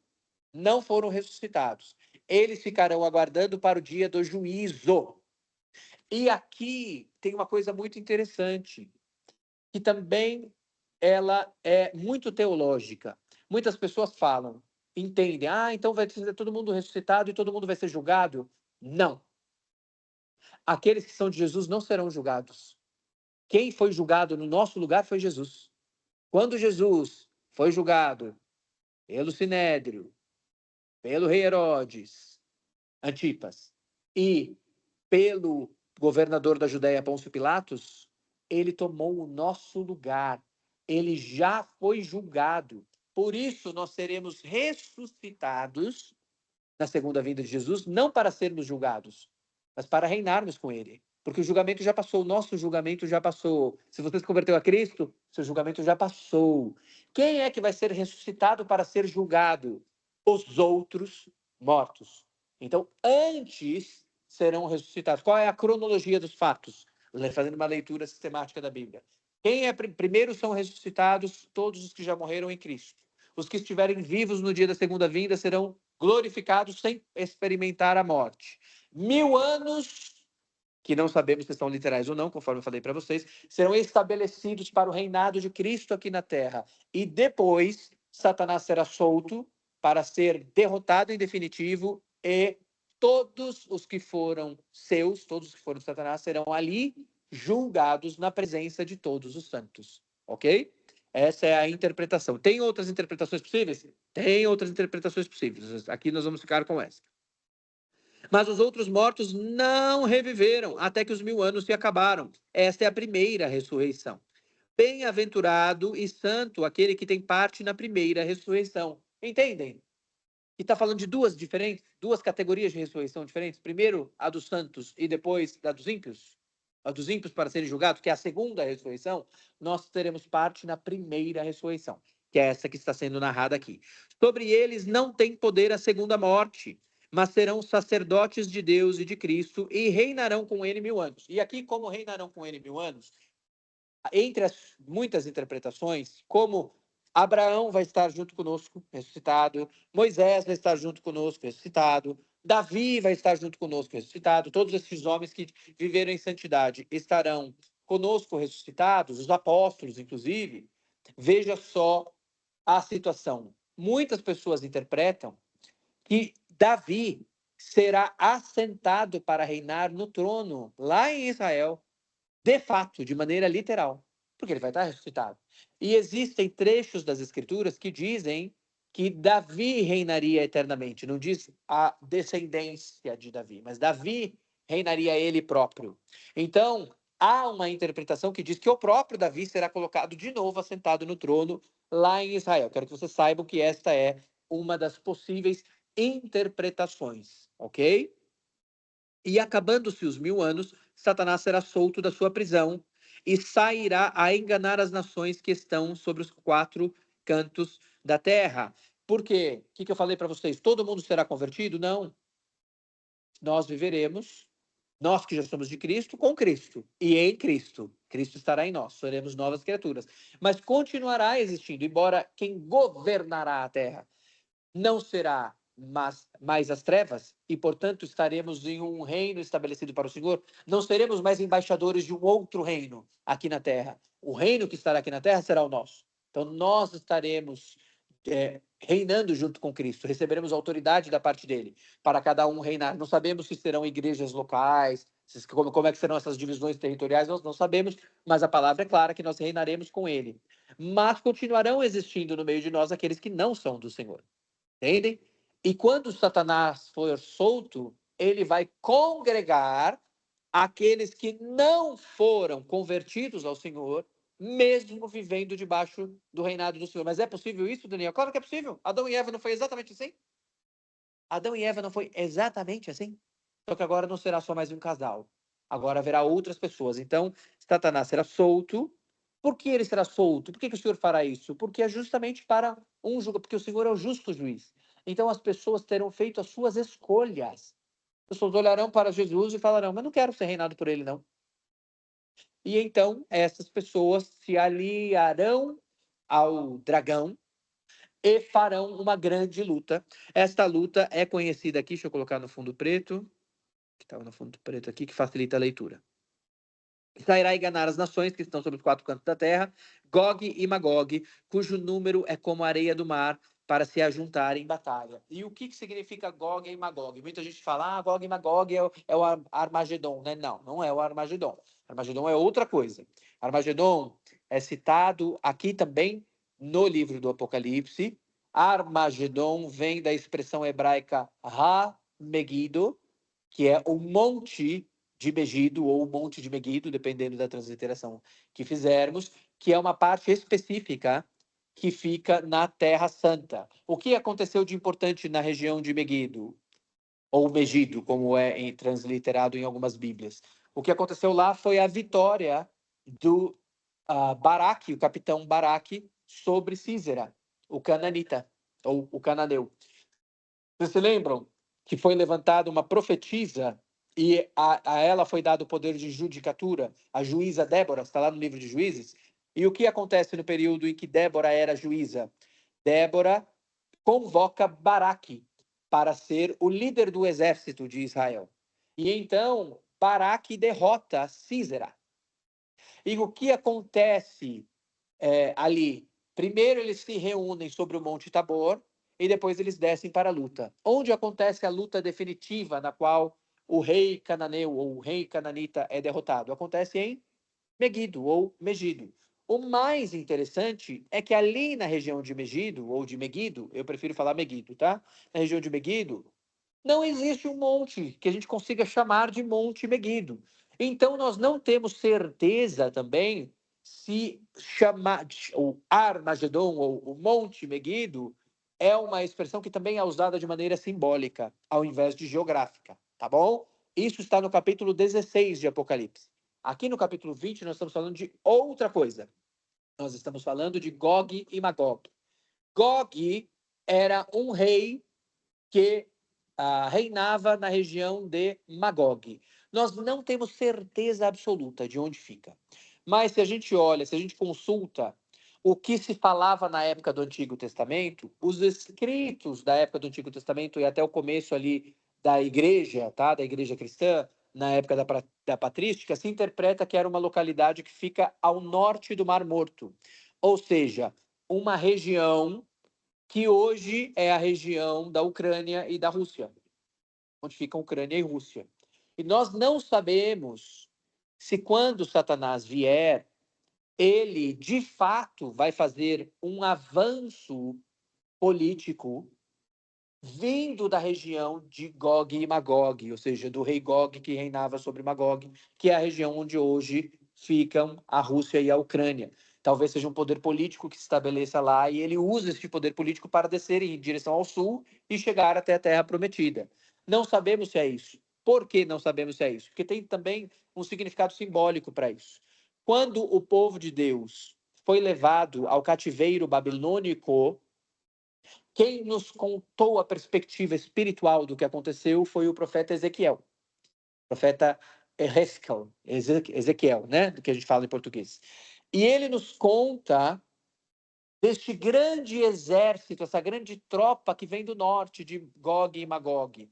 não foram ressuscitados. Eles ficarão aguardando para o dia do juízo. E aqui tem uma coisa muito interessante, que também ela é muito teológica. Muitas pessoas falam, entendem, então vai ser todo mundo ressuscitado e todo mundo vai ser julgado. Não. Aqueles que são de Jesus não serão julgados. Quem foi julgado no nosso lugar foi Jesus. Quando Jesus foi julgado pelo Sinédrio, pelo rei Herodes, Antipas, e pelo governador da Judéia, Pôncio Pilatos, ele tomou o nosso lugar. Ele já foi julgado. Por isso, nós seremos ressuscitados na segunda vinda de Jesus, não para sermos julgados, mas para reinarmos com ele. Porque o julgamento já passou, o nosso julgamento já passou. Se você se converteu a Cristo, seu julgamento já passou. Quem é que vai ser ressuscitado para ser julgado? Os outros mortos. Então, antes serão ressuscitados. Qual é a cronologia dos fatos? Fazendo uma leitura sistemática da Bíblia. Quem é primeiro são ressuscitados todos os que já morreram em Cristo. Os que estiverem vivos no dia da segunda vinda serão glorificados sem experimentar a morte. 1000 anos, que não sabemos se são literais ou não, conforme eu falei para vocês, serão estabelecidos para o reinado de Cristo aqui na Terra. E depois, Satanás será solto para ser derrotado em definitivo e todos os que foram seus, todos os que foram de Satanás, serão ali julgados na presença de todos os santos. Ok? Essa é a interpretação. Tem outras interpretações possíveis? Tem outras interpretações possíveis. Aqui nós vamos ficar com essa. Mas os outros mortos não reviveram até que os 1000 anos se acabaram. Esta é a primeira ressurreição. Bem-aventurado e santo aquele que tem parte na primeira ressurreição. Entendem? E está falando de duas categorias de ressurreição diferentes. Primeiro, a dos santos e depois a dos ímpios. A dos ímpios para serem julgados, que é a segunda ressurreição. Nós teremos parte na primeira ressurreição, que é essa que está sendo narrada aqui. Sobre eles não tem poder a segunda morte, mas serão sacerdotes de Deus e de Cristo e reinarão com ele 1000 anos. E aqui, como reinarão com ele 1000 anos, entre as muitas interpretações, como Abraão vai estar junto conosco, ressuscitado, Moisés vai estar junto conosco, ressuscitado, Davi vai estar junto conosco, ressuscitado, todos esses homens que viveram em santidade estarão conosco ressuscitados, os apóstolos, inclusive. Veja só a situação. Muitas pessoas interpretam que Davi será assentado para reinar no trono lá em Israel, de fato, de maneira literal, porque ele vai estar ressuscitado. E existem trechos das Escrituras que dizem que Davi reinaria eternamente. Não diz a descendência de Davi, mas Davi reinaria ele próprio. Então, há uma interpretação que diz que o próprio Davi será colocado de novo assentado no trono lá em Israel. Quero que vocês saibam que esta é uma das possíveis interpretações, ok? E acabando-se os 1000 anos, Satanás será solto da sua prisão e sairá a enganar as nações que estão sobre os 4 cantos da terra. Por quê? O que eu falei para vocês? Todo mundo será convertido? Não. Nós viveremos, nós que já somos de Cristo, com Cristo e em Cristo. Cristo estará em nós, seremos novas criaturas. Mas continuará existindo, embora quem governará a terra não será mais as trevas, e portanto estaremos em um reino estabelecido para o Senhor, não seremos mais embaixadores de um outro reino aqui na terra. O reino que estará aqui na terra será o nosso. Então nós estaremos reinando junto com Cristo, receberemos autoridade da parte dele, para cada um reinar. Não sabemos se serão igrejas locais, como é que serão essas divisões territoriais, nós não sabemos, mas a palavra é clara que nós reinaremos com ele. Mas continuarão existindo no meio de nós aqueles que não são do Senhor. Entendem? E quando Satanás for solto, ele vai congregar aqueles que não foram convertidos ao Senhor, mesmo vivendo debaixo do reinado do Senhor. Mas é possível isso, Daniel? Claro que é possível. Adão e Eva não foi exatamente assim? Adão e Eva não foi exatamente assim? Só que agora não será só mais um casal. Agora haverá outras pessoas. Então, Satanás será solto. Por que ele será solto? Por que o Senhor fará isso? Porque é justamente para um julgamento, porque o Senhor é o justo juiz. Então as pessoas terão feito as suas escolhas. As pessoas olharão para Jesus e falarão, mas não quero ser reinado por ele, não. E então essas pessoas se aliarão ao dragão e farão uma grande luta. Esta luta é conhecida aqui, deixa eu colocar no fundo preto, que estava no fundo preto aqui, que facilita a leitura. Sairá e enganar as nações que estão sobre os 4 cantos da terra, Gog e Magog, cujo número é como a areia do mar, para se ajuntarem em batalha. E o que significa Gog e Magog? Muita gente fala, Gog e Magog é o Armagedon, né? Não, não é o Armagedon. Armagedon é outra coisa. Armagedon é citado aqui também no livro do Apocalipse. Armagedon vem da expressão hebraica Ha-Megido, que é o monte de Megido ou Monte de Megido, dependendo da transliteração que fizermos, que é uma parte específica que fica na Terra Santa. O que aconteceu de importante na região de Megido, ou Megido, como é transliterado em algumas Bíblias? O que aconteceu lá foi a vitória do Baraque, o capitão Baraque, sobre Sísera, o cananita, ou o cananeu. Vocês se lembram que foi levantada uma profetisa e a ela foi dado o poder de judicatura, a juíza Débora, está lá no livro de Juízes. E o que acontece no período em que Débora era juíza? Débora convoca Baraque para ser o líder do exército de Israel. E então Baraque derrota Sísera. E o que acontece ali? Primeiro eles se reúnem sobre o Monte Tabor e depois eles descem para a luta. Onde acontece a luta definitiva na qual o rei cananeu ou o rei cananita é derrotado? Acontece em Megido ou Megido. O mais interessante é que ali na região de Megido, ou de Megido, eu prefiro falar Megido, tá? Na região de Megido, não existe um monte que a gente consiga chamar de Monte Megido. Então, nós não temos certeza também se chamar o Armagedon ou o Monte Megido é uma expressão que também é usada de maneira simbólica, ao invés de geográfica, tá bom? Isso está no capítulo 16 de Apocalipse. Aqui no capítulo 20, nós estamos falando de outra coisa. Nós estamos falando de Gog e Magog. Gog era um rei que reinava na região de Magog. Nós não temos certeza absoluta de onde fica. Mas se a gente olha, se a gente consulta o que se falava na época do Antigo Testamento, os escritos da época do Antigo Testamento e até o começo ali da igreja, tá? Da igreja cristã, na época da patrística, se interpreta que era uma localidade que fica ao norte do Mar Morto. Ou seja, uma região que hoje é a região da Ucrânia e da Rússia, onde ficam Ucrânia e Rússia. E nós não sabemos se quando Satanás vier, ele de fato vai fazer um avanço político vindo da região de Gog e Magog, ou seja, do rei Gog que reinava sobre Magog, que é a região onde hoje ficam a Rússia e a Ucrânia. Talvez seja um poder político que se estabeleça lá e ele usa esse poder político para descer em direção ao sul e chegar até a Terra Prometida. Não sabemos se é isso. Por que não sabemos se é isso? Porque tem também um significado simbólico para isso. Quando o povo de Deus foi levado ao cativeiro babilônico, quem nos contou a perspectiva espiritual do que aconteceu foi o profeta Ezequiel. O profeta Ezequiel, né? Do que a gente fala em português. E ele nos conta deste grande exército, essa grande tropa que vem do norte, de Gog e Magog.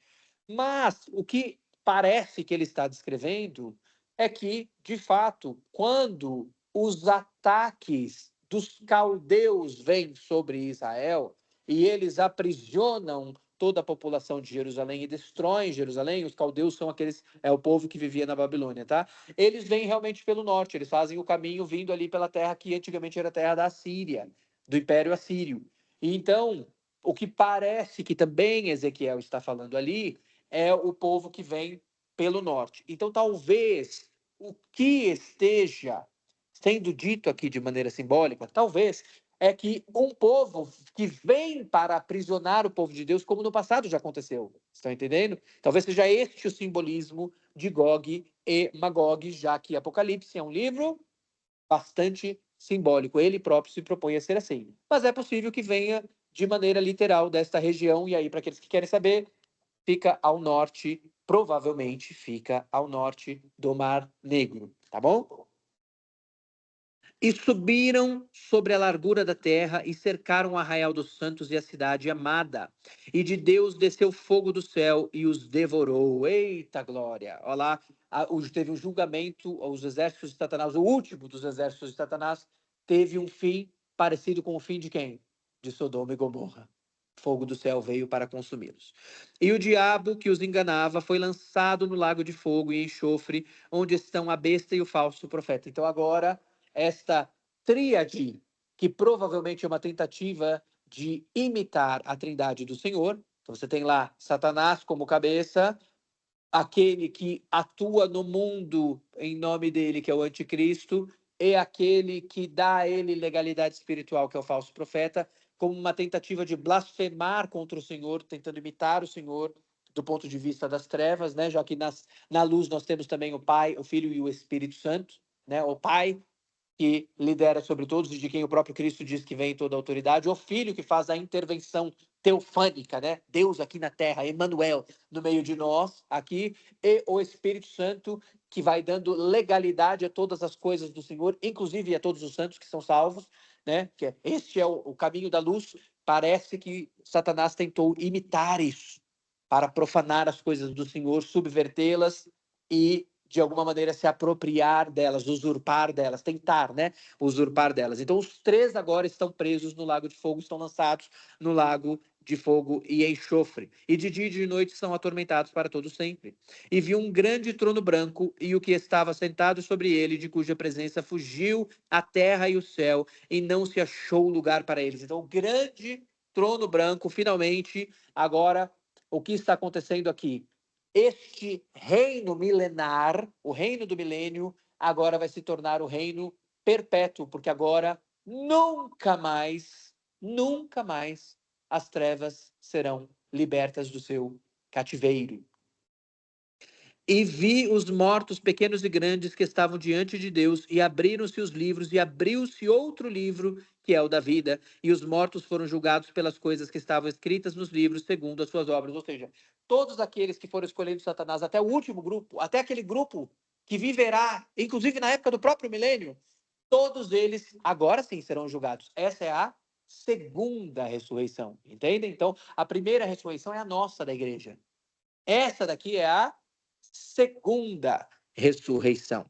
Mas o que parece que ele está descrevendo é que, de fato, quando os ataques dos caldeus vêm sobre Israel e eles aprisionam toda a população de Jerusalém e destroem Jerusalém, os caldeus são aqueles, é o povo que vivia na Babilônia, tá? Eles vêm realmente pelo norte, eles fazem o caminho vindo ali pela terra que antigamente era a terra da Assíria, do Império Assírio. E então, o que parece que também Ezequiel está falando ali é o povo que vem pelo norte. Então, talvez o que esteja sendo dito aqui de maneira simbólica, talvez, é que um povo que vem para aprisionar o povo de Deus, como no passado já aconteceu. Estão entendendo? Talvez seja este o simbolismo de Gog e Magog, já que Apocalipse é um livro bastante simbólico. Ele próprio se propõe a ser assim. Mas é possível que venha de maneira literal desta região, e aí, para aqueles que querem saber, fica ao norte, provavelmente fica ao norte do Mar Negro, tá bom? E subiram sobre a largura da terra e cercaram o arraial dos santos e a cidade amada. E de Deus desceu fogo do céu e os devorou. Eita glória! Olha lá, teve um julgamento aos exércitos de Satanás, o último dos exércitos de Satanás, teve um fim parecido com o fim de quem? De Sodoma e Gomorra. Fogo do céu veio para consumi-los. E o diabo que os enganava foi lançado no lago de fogo e enxofre, onde estão a besta e o falso profeta. Então agora esta tríade, que provavelmente é uma tentativa de imitar a Trindade do Senhor. Então você tem lá Satanás como cabeça, aquele que atua no mundo em nome dele, que é o anticristo, e aquele que dá a ele legalidade espiritual, que é o falso profeta, como uma tentativa de blasfemar contra o Senhor, tentando imitar o Senhor do ponto de vista das trevas, né? Já que na luz nós temos também o Pai, o Filho e o Espírito Santo, né? O Pai que lidera sobre todos e de quem o próprio Cristo diz que vem toda a autoridade, o Filho que faz a intervenção teofânica, né? Deus aqui na terra, Emmanuel no meio de nós aqui, e o Espírito Santo que vai dando legalidade a todas as coisas do Senhor, inclusive a todos os santos que são salvos, né? Que este é o caminho da luz. Parece que Satanás tentou imitar isso para profanar as coisas do Senhor, subvertê-las e de alguma maneira se apropriar delas, usurpar delas, tentar, né, usurpar delas. Então os três agora estão presos no lago de fogo, estão lançados no lago de fogo e enxofre, e de dia e de noite são atormentados para todo sempre. E viu um grande trono branco, e o que estava sentado sobre ele, de cuja presença fugiu a terra e o céu, e não se achou lugar para eles. Então, o grande trono branco, finalmente, agora, o que está acontecendo aqui? Este reino milenar, o reino do milênio, agora vai se tornar o reino perpétuo, porque agora nunca mais as trevas serão libertas do seu cativeiro. E vi os mortos, pequenos e grandes, que estavam diante de Deus, e abriram-se os livros, e abriu-se outro livro, que é o da vida, e os mortos foram julgados pelas coisas que estavam escritas nos livros, segundo as suas obras. Ou seja, todos aqueles que foram escolhidos de Satanás, até o último grupo, até aquele grupo que viverá, inclusive na época do próprio milênio, todos eles agora sim serão julgados. Essa é a segunda ressurreição, entendem? Então, a primeira ressurreição é a nossa da igreja. Essa daqui é a segunda ressurreição.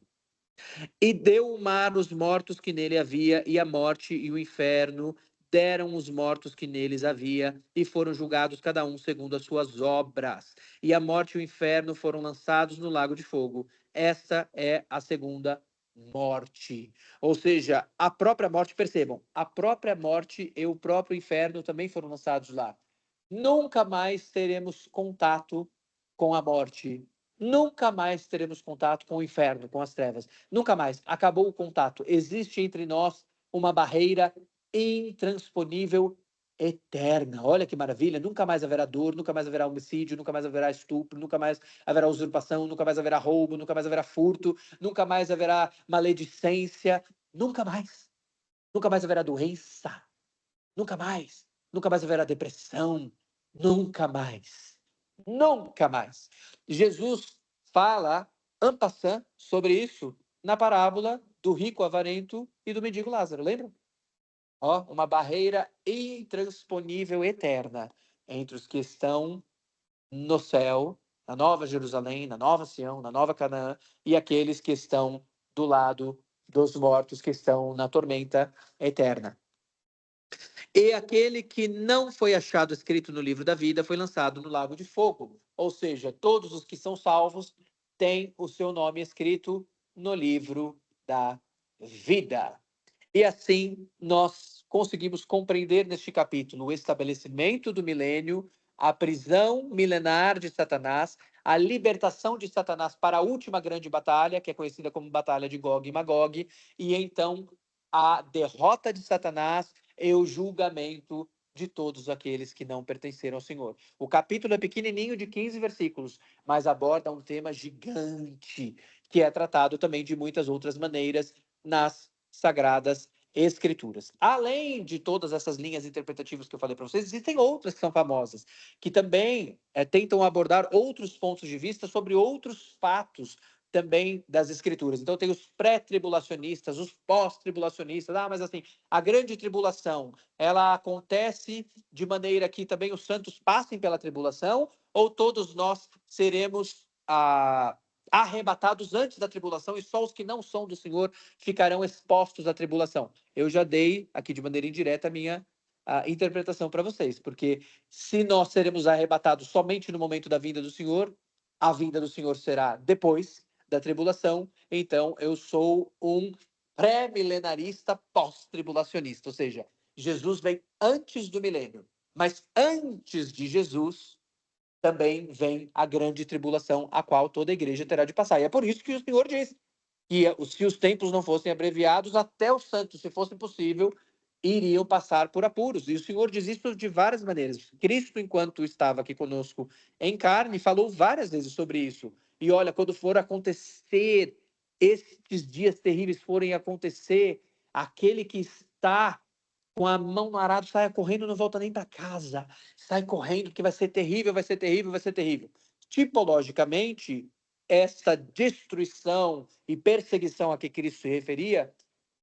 E deu o mar os mortos que nele havia, e a morte e o inferno deram os mortos que neles havia, e foram julgados cada um segundo as suas obras. E a morte e o inferno foram lançados no lago de fogo. Esta é a segunda morte. Ou seja, a própria morte, percebam, a própria morte e o próprio inferno também foram lançados lá. Nunca mais teremos contato com a morte. Nunca mais teremos contato com o inferno, com as trevas. Nunca mais. Acabou o contato. Existe entre nós uma barreira intransponível eterna. Olha que maravilha. Nunca mais haverá dor, nunca mais haverá homicídio, nunca mais haverá estupro, nunca mais haverá usurpação, nunca mais haverá roubo, nunca mais haverá furto, nunca mais haverá maledicência. Nunca mais. Nunca mais haverá doença. Nunca mais. Nunca mais haverá depressão. Nunca mais. Nunca mais. Jesus fala, en passant, sobre isso na parábola do rico avarento e do mendigo Lázaro, lembra? Ó, uma barreira intransponível eterna entre os que estão no céu, na Nova Jerusalém, na Nova Sião, na Nova Canaã, e aqueles que estão do lado dos mortos, que estão na tormenta eterna. E aquele que não foi achado escrito no livro da vida foi lançado no lago de fogo. Ou seja, todos os que são salvos têm o seu nome escrito no livro da vida. E assim nós conseguimos compreender neste capítulo o estabelecimento do milênio, a prisão milenar de Satanás, a libertação de Satanás para a última grande batalha, que é conhecida como Batalha de Gog e Magog, e então a derrota de Satanás e o julgamento de todos aqueles que não pertenceram ao Senhor. O capítulo é pequenininho, de 15 versículos, mas aborda um tema gigante, que é tratado também de muitas outras maneiras nas Sagradas Escrituras. Além de todas essas linhas interpretativas que eu falei para vocês, existem outras que são famosas, que também tentam abordar outros pontos de vista sobre outros fatos também das Escrituras. Então, tem os pré-tribulacionistas, os pós-tribulacionistas. Ah, mas assim, a grande tribulação, ela acontece de maneira que também os santos passem pela tribulação, ou todos nós seremos arrebatados antes da tribulação e só os que não são do Senhor ficarão expostos à tribulação? Eu já dei aqui de maneira indireta a minha interpretação para vocês, porque se nós seremos arrebatados somente no momento da vinda do Senhor, a vinda do Senhor será depois da tribulação, então eu sou um pré-milenarista pós-tribulacionista, ou seja, Jesus vem antes do milênio, mas antes de Jesus também vem a grande tribulação, a qual toda a igreja terá de passar. E é por isso que o Senhor diz que se os tempos não fossem abreviados, até os santos, se fosse possível, iriam passar por apuros. E o Senhor diz isso de várias maneiras. Cristo, enquanto estava aqui conosco em carne, falou várias vezes sobre isso. E olha, quando for acontecer, estes dias terríveis forem acontecer, aquele que está com a mão no arado saia correndo, não volta nem para casa. Sai correndo, porque vai ser terrível, vai ser terrível, vai ser terrível. Tipologicamente, essa destruição e perseguição a que Cristo se referia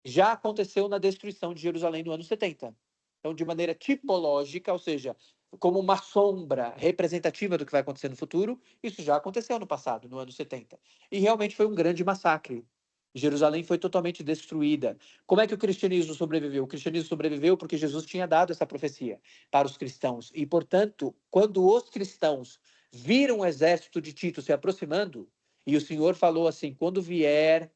já aconteceu na destruição de Jerusalém no ano 70. Então, de maneira tipológica, ou seja, como uma sombra representativa do que vai acontecer no futuro, isso já aconteceu no passado, no ano 70. E realmente foi um grande massacre. Jerusalém foi totalmente destruída. Como é que o cristianismo sobreviveu? O cristianismo sobreviveu porque Jesus tinha dado essa profecia para os cristãos. E, portanto, quando os cristãos viram o exército de Tito se aproximando, e o Senhor falou assim: quando vier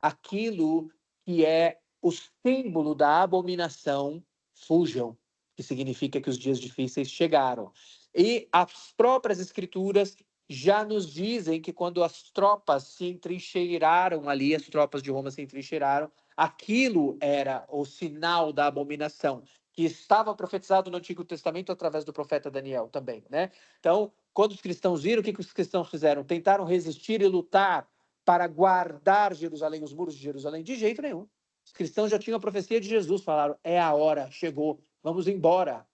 aquilo que é o símbolo da abominação, fujam, que significa que os dias difíceis chegaram. E as próprias escrituras já nos dizem que quando as tropas se entrincheiraram ali, as tropas de Roma se entrincheiraram, aquilo era o sinal da abominação, que estava profetizado no Antigo Testamento através do profeta Daniel também, né? Então, quando os cristãos viram, o que os cristãos fizeram? Tentaram resistir e lutar para guardar Jerusalém, os muros de Jerusalém? De jeito nenhum. Os cristãos já tinham a profecia de Jesus, falaram: é a hora, chegou, vamos embora.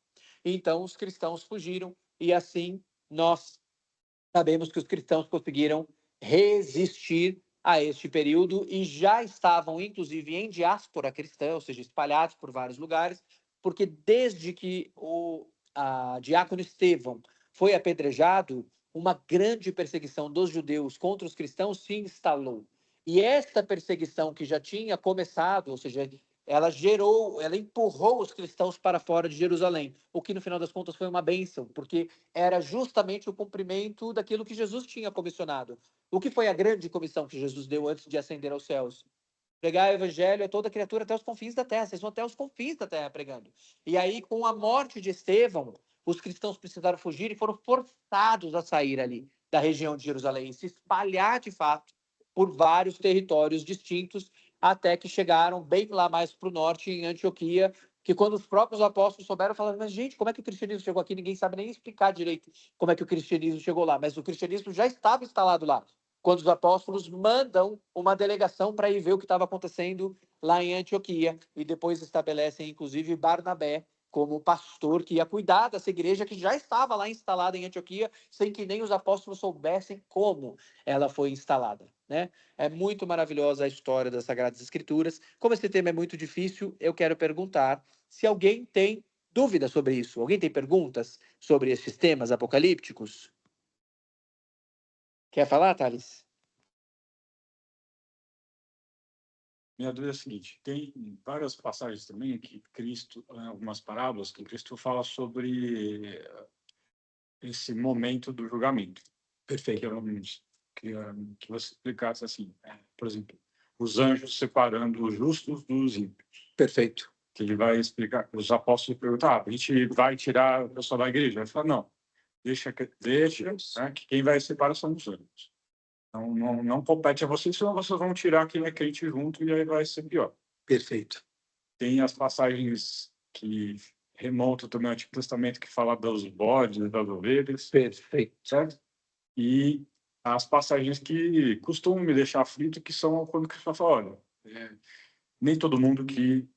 Então os cristãos fugiram e assim nós sabemos que os cristãos conseguiram resistir a este período e já estavam, inclusive, em diáspora cristã, ou seja, espalhados por vários lugares, porque desde que o diácono Estevão foi apedrejado, uma grande perseguição dos judeus contra os cristãos se instalou. E esta perseguição que já tinha começado, ou seja, ela empurrou os cristãos para fora de Jerusalém, o que no final das contas foi uma bênção, porque era justamente o cumprimento daquilo que Jesus tinha comissionado. O que foi a grande comissão que Jesus deu antes de ascender aos céus? Pregar o evangelho a toda criatura até os confins da terra. Vocês vão até os confins da terra pregando. E aí, com a morte de Estevão, os cristãos precisaram fugir e foram forçados a sair ali da região de Jerusalém e se espalhar de fato por vários territórios distintos, até que chegaram bem lá mais para o norte, em Antioquia, que quando os próprios apóstolos souberam, falaram: mas gente, como é que o cristianismo chegou aqui? Ninguém sabe nem explicar direito como é que o cristianismo chegou lá, mas o cristianismo já estava instalado lá, quando os apóstolos mandam uma delegação para ir ver o que estava acontecendo lá em Antioquia, e depois estabelecem, inclusive, Barnabé como pastor que ia cuidar dessa igreja que já estava lá instalada em Antioquia, sem que nem os apóstolos soubessem como ela foi instalada, né? É muito maravilhosa a história das Sagradas Escrituras. Como esse tema é muito difícil, eu quero perguntar se alguém tem dúvidas sobre isso. Alguém tem perguntas sobre esses temas apocalípticos? Quer falar, Thales? Minha dúvida é a seguinte: tem várias passagens também que Cristo, algumas parábolas que Cristo fala sobre esse momento do julgamento. Perfeito. Que você explicasse assim, por exemplo, os anjos separando os justos dos ímpios. Perfeito. Que ele vai explicar, os apóstolos perguntam: a gente vai tirar o pessoal da igreja? Ele fala: não, deixa né, que quem vai separar são os anjos. Não compete a vocês, senão vocês vão tirar quem é crente junto e aí vai ser pior. Perfeito. Tem as passagens que remontam também ao Antigo Testamento, que fala dos bodes, das ovelhas. Perfeito. Certo? E as passagens que costumam me deixar aflito, que são quando Cristo fala: olha, nem todo mundo que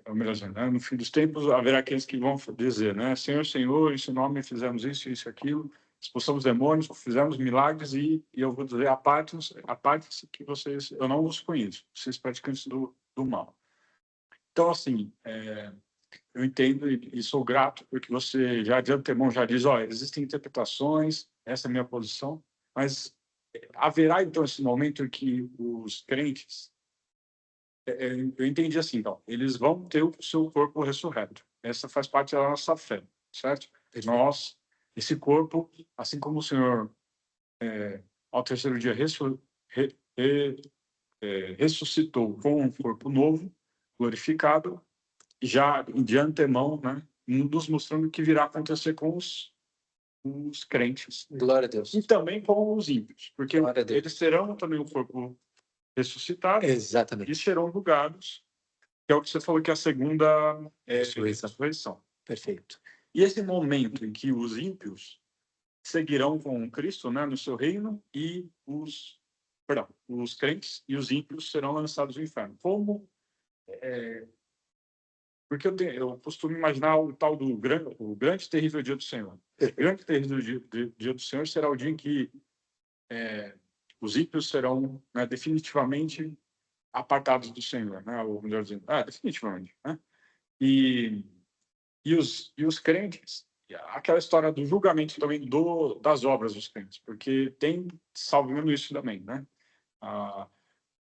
ou melhor dizendo, né, no fim dos tempos haverá aqueles que vão dizer, né, Senhor, Senhor, em seu nome fizemos isso, aquilo, expulsamos demônios, fizemos milagres e eu vou dizer: aparte-se que vocês, eu não os conheço, vocês praticantes do mal. Então, assim, eu entendo e sou grato porque você já de antemão já diz: olha, existem interpretações, essa é a minha posição, mas haverá então esse momento em que os crentes, eu entendi assim, então, eles vão ter o seu corpo ressurreto. Essa faz parte da nossa fé, certo? Nós, esse corpo, assim como o Senhor, ao terceiro dia, ressuscitou com um corpo novo, glorificado, já de antemão, né, nos mostrando o que virá acontecer com os crentes. Glória a Deus. E também com os ímpios, porque eles terão também o corpo ressuscitado. Exatamente. E serão julgados, que é o que você falou, que é a segunda ressurreição. Perfeito. E esse momento em que os ímpios seguirão com Cristo, né, no seu reino, e os crentes e os ímpios serão lançados no inferno. Porque eu costumo imaginar o tal do o grande e terrível dia do Senhor. O grande e terrível dia do Senhor será o dia em que os ímpios serão, né, definitivamente apartados do Senhor, né? Ou melhor dizendo, definitivamente, né? E os crentes, aquela história do julgamento também das obras dos crentes, porque tem, salvo engano, isso também, né?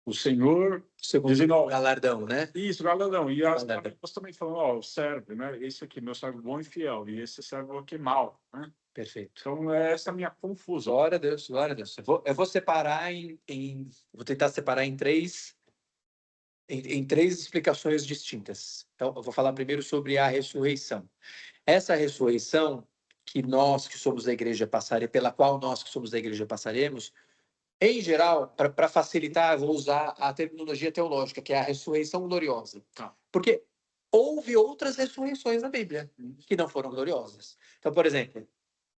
o Senhor Segundo dizendo, ó, galardão, né? isso, galardão. E as Galardão. pessoas também falando, ó, o servo, né? Esse aqui, meu servo bom e fiel. E esse servo aqui mau, né? Perfeito. Então, essa é a minha confusão. Glória a Deus, glória a Deus. Eu vou separar vou tentar separar em três explicações distintas. Então, eu vou falar primeiro sobre a ressurreição. Essa ressurreição que nós que somos da igreja passaremos, pela qual nós que somos da igreja passaremos, em geral, para facilitar, eu vou usar a terminologia teológica, que é a ressurreição gloriosa. Tá. Porque houve outras ressurreições na Bíblia que não foram gloriosas. Então, por exemplo,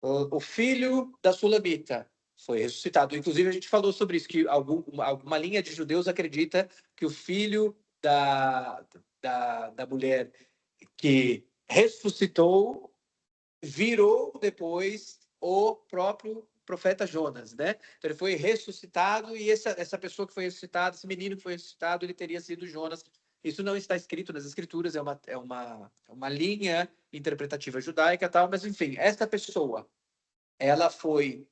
o filho da Sulamita foi ressuscitado. Inclusive, a gente falou sobre isso, que alguma linha de judeus acredita que o filho da mulher que ressuscitou virou depois o próprio profeta Jonas, né? Então ele foi ressuscitado e essa pessoa que foi ressuscitada, esse menino que foi ressuscitado, ele teria sido Jonas. Isso não está escrito nas escrituras, é uma linha interpretativa judaica, tal, mas enfim, essa pessoa, ela foi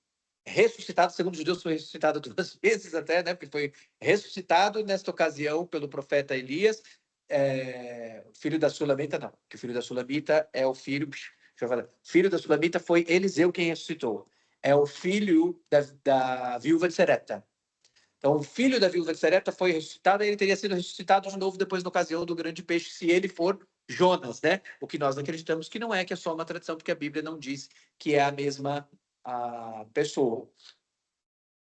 ressuscitada, segundo os judeus, foi ressuscitada 2 vezes até, né? Porque foi ressuscitado nesta ocasião pelo profeta Elias, filho da Sulamita, não, que o filho da Sulamita é o filho. Deixa eu falar. Filho da Sulamita foi Eliseu quem ressuscitou. É o filho da viúva de Serepta. Então, o filho da viúva de Serepta foi ressuscitado e ele teria sido ressuscitado de novo depois na ocasião do grande peixe, se ele for Jonas, né? O que nós acreditamos que não é, que é só uma tradição, porque a Bíblia não diz que é a mesma pessoa.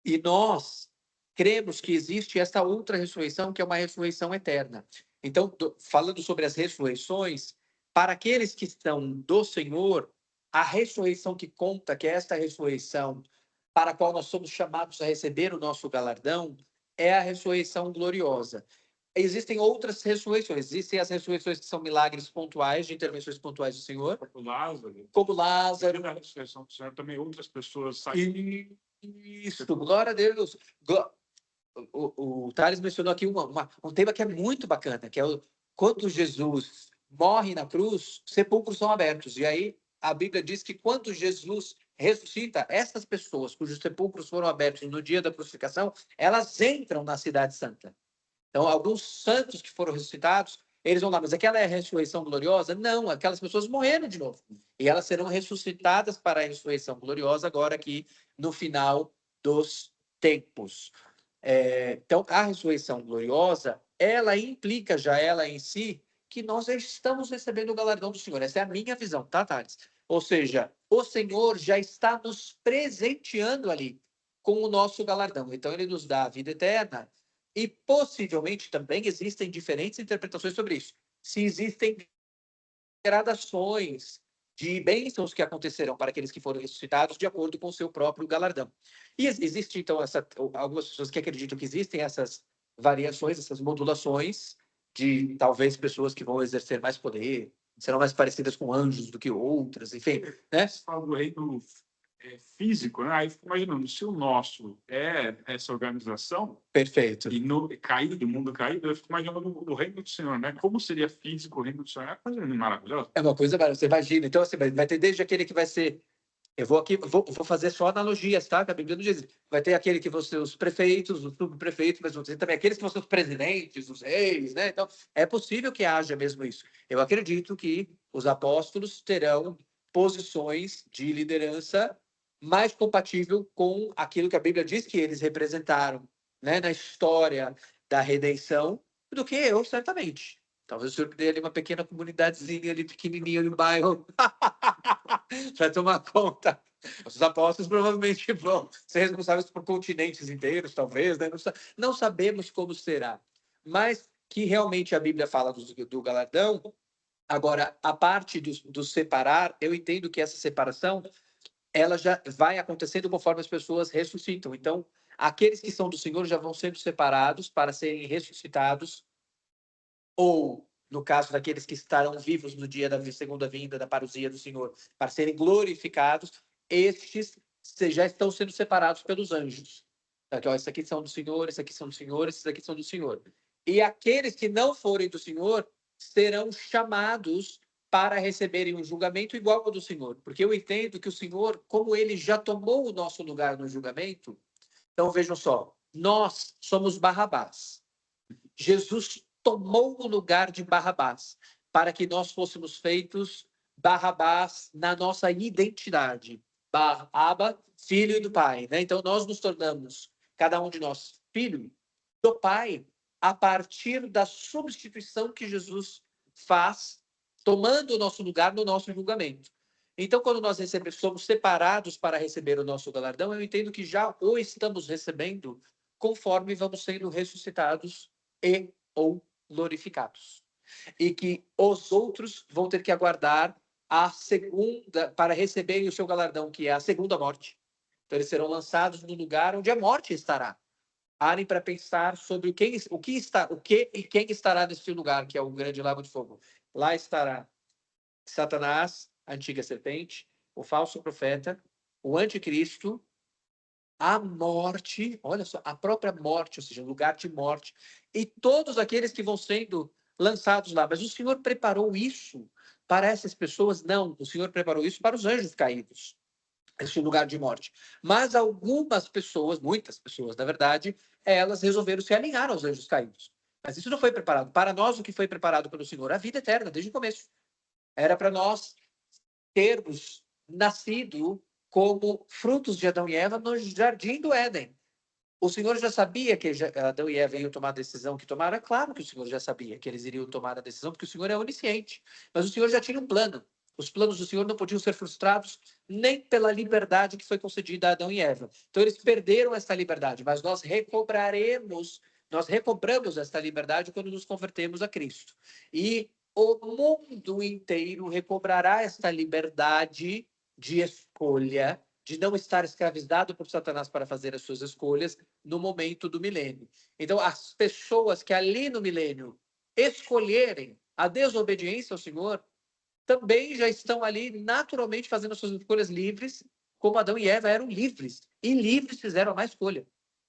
E nós cremos que existe essa outra ressurreição, que é uma ressurreição eterna. Então, falando sobre as ressurreições, para aqueles que estão do Senhor, a ressurreição que conta, que é esta ressurreição para a qual nós somos chamados a receber o nosso galardão, é a ressurreição gloriosa. Existem outras ressurreições. Existem as ressurreições que são milagres pontuais, de intervenções pontuais do Senhor. Como Lázaro. Na ressurreição do Senhor também outras pessoas saem. Isso, glória a Deus. O Thales mencionou aqui um tema que é muito bacana, que é quando Jesus morre na cruz, sepulcros são abertos. E aí a Bíblia diz que quando Jesus ressuscita, essas pessoas cujos sepulcros foram abertos no dia da crucificação, elas entram na cidade santa. Então, alguns santos que foram ressuscitados, eles vão lá, mas aquela é a ressurreição gloriosa? Não, aquelas pessoas morreram de novo. E elas serão ressuscitadas para a ressurreição gloriosa agora aqui no final dos tempos. Então, a ressurreição gloriosa, ela implica já ela em si que nós já estamos recebendo o galardão do Senhor. Essa é a minha visão, tá, Thales? Ou seja, o Senhor já está nos presenteando ali com o nosso galardão. Então, ele nos dá a vida eterna e possivelmente também existem diferentes interpretações sobre isso. Se existem gradações de bênçãos que acontecerão para aqueles que foram ressuscitados de acordo com o seu próprio galardão. E existe, então, algumas pessoas que acreditam que existem essas variações, essas modulações de talvez pessoas que vão exercer mais poder, serão mais parecidas com anjos do que outras, enfim, né? Você fala do reino físico, né? Aí fico imaginando, se o nosso é essa organização, Perfeito. e no caído, mundo caído, eu fico imaginando o reino do Senhor, né? Como seria físico o reino do Senhor? É uma coisa maravilhosa. É uma coisa maravilhosa, você imagina. Então, assim, vai ter desde aquele que vai ser. Eu vou fazer só analogias, tá? Que a Bíblia não diz. Vai ter aquele que vão ser os prefeitos, os subprefeitos, mas vão ter também aqueles que vão ser os presidentes, os reis, né? Então, é possível que haja mesmo isso. Eu acredito que os apóstolos terão posições de liderança mais compatível com aquilo que a Bíblia diz que eles representaram, né, na história da redenção, do que eu, certamente. Talvez o senhor dê ali uma pequena comunidadezinha ali, pequenininha no bairro, para tomar conta. Os apóstolos provavelmente vão ser responsáveis por continentes inteiros, talvez, né? Não sabemos como será. Mas que realmente a Bíblia fala do galardão. Agora, a parte do separar, eu entendo que essa separação ela já vai acontecendo conforme as pessoas ressuscitam. Então, aqueles que são do Senhor já vão sendo separados para serem ressuscitados, ou, no caso daqueles que estarão vivos no dia da segunda vinda, da parousia do Senhor, para serem glorificados, estes já estão sendo separados pelos anjos. Então, esses aqui são do Senhor, esses aqui são do Senhor, esses aqui são do Senhor. E aqueles que não forem do Senhor serão chamados para receberem um julgamento igual ao do Senhor. Porque eu entendo que o Senhor, como ele já tomou o nosso lugar no julgamento, então vejam só, Nós somos Barrabás. Jesus tomou o lugar de Barrabás para que nós fôssemos feitos Barrabás na nossa identidade. Barraba, filho do Pai, né? Então nós nos tornamos, cada um de nós, filho do Pai, a partir da substituição que Jesus faz, tomando o nosso lugar no nosso julgamento. Então, quando nós somos separados para receber o nosso galardão, eu entendo que já o estamos recebendo conforme vamos sendo ressuscitados e ou glorificados. E que os outros vão ter que aguardar a segunda, para receberem o seu galardão, que é a segunda morte. Então, eles serão lançados no lugar onde a morte estará. Parem para pensar sobre o que e quem estará nesse lugar, que é o grande lago de fogo. Lá estará Satanás, a antiga serpente, o falso profeta, o anticristo, a morte, olha só, a própria morte, ou seja, o lugar de morte, e todos aqueles que vão sendo lançados lá. Mas o Senhor preparou isso para essas pessoas? Não, o Senhor preparou isso para os anjos caídos, esse lugar de morte. Mas algumas pessoas, muitas pessoas, na verdade, elas resolveram se alinhar aos anjos caídos. Mas isso não foi preparado. Para nós, o que foi preparado pelo Senhor? A vida eterna, desde o começo. Era para nós termos nascido como frutos de Adão e Eva no jardim do Éden. O Senhor já sabia que Adão e Eva iam tomar a decisão que tomaram? É claro que o Senhor já sabia que eles iriam tomar a decisão, porque o Senhor é onisciente. Mas o Senhor já tinha um plano. Os planos do Senhor não podiam ser frustrados nem pela liberdade que foi concedida a Adão e Eva. Então, eles perderam essa liberdade, mas nós recobramos esta liberdade quando nos convertemos a Cristo. E o mundo inteiro recobrará esta liberdade de escolha, de não estar escravizado por Satanás para fazer as suas escolhas no momento do milênio. Então, as pessoas que ali no milênio escolherem a desobediência ao Senhor, também já estão ali naturalmente fazendo as suas escolhas livres, como Adão e Eva eram livres, e livres fizeram a má escolha.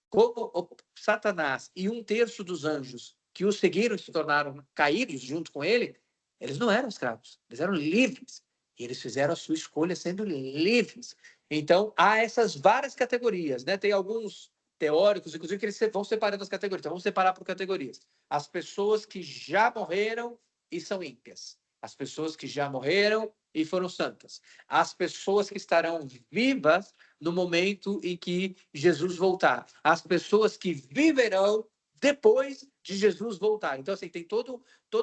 Como o Satanás e 1/3 dos anjos que o seguiram e se tornaram caídos junto com ele, eles não eram escravos, eles eram livres. E eles fizeram a sua escolha sendo livres. Então, há essas várias categorias, né? Tem alguns teóricos, inclusive, que eles vão separando as categorias. Então, vamos separar por categorias. As pessoas que já morreram e são ímpias. As pessoas que já morreram e foram santas. As pessoas que estarão vivas no momento em que Jesus voltar. As pessoas que viverão depois de Jesus voltar. Então, assim, tem toda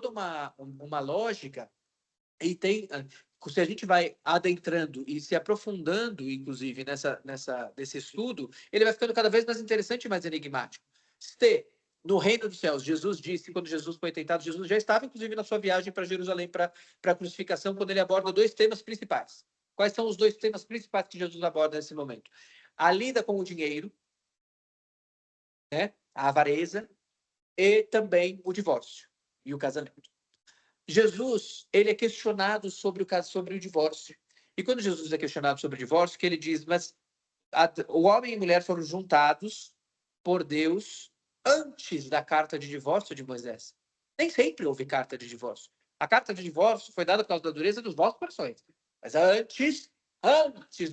uma lógica e tem... Se a gente vai adentrando e se aprofundando, inclusive, nesse estudo, ele vai ficando cada vez mais interessante e mais enigmático. No reino dos céus, Jesus disse, quando Jesus foi tentado, Jesus já estava, inclusive, na sua viagem para Jerusalém, para a crucificação, quando ele aborda 2 temas principais. Quais são os 2 temas principais que Jesus aborda nesse momento? A lida com o dinheiro, né? A avareza, e também o divórcio e o casamento. Jesus, ele é questionado sobre o divórcio. E quando Jesus é questionado sobre o divórcio, que ele diz, mas o homem e a mulher foram juntados por Deus antes da carta de divórcio de Moisés. Nem sempre houve carta de divórcio. A carta de divórcio foi dada por causa da dureza dos vossos corações. Mas antes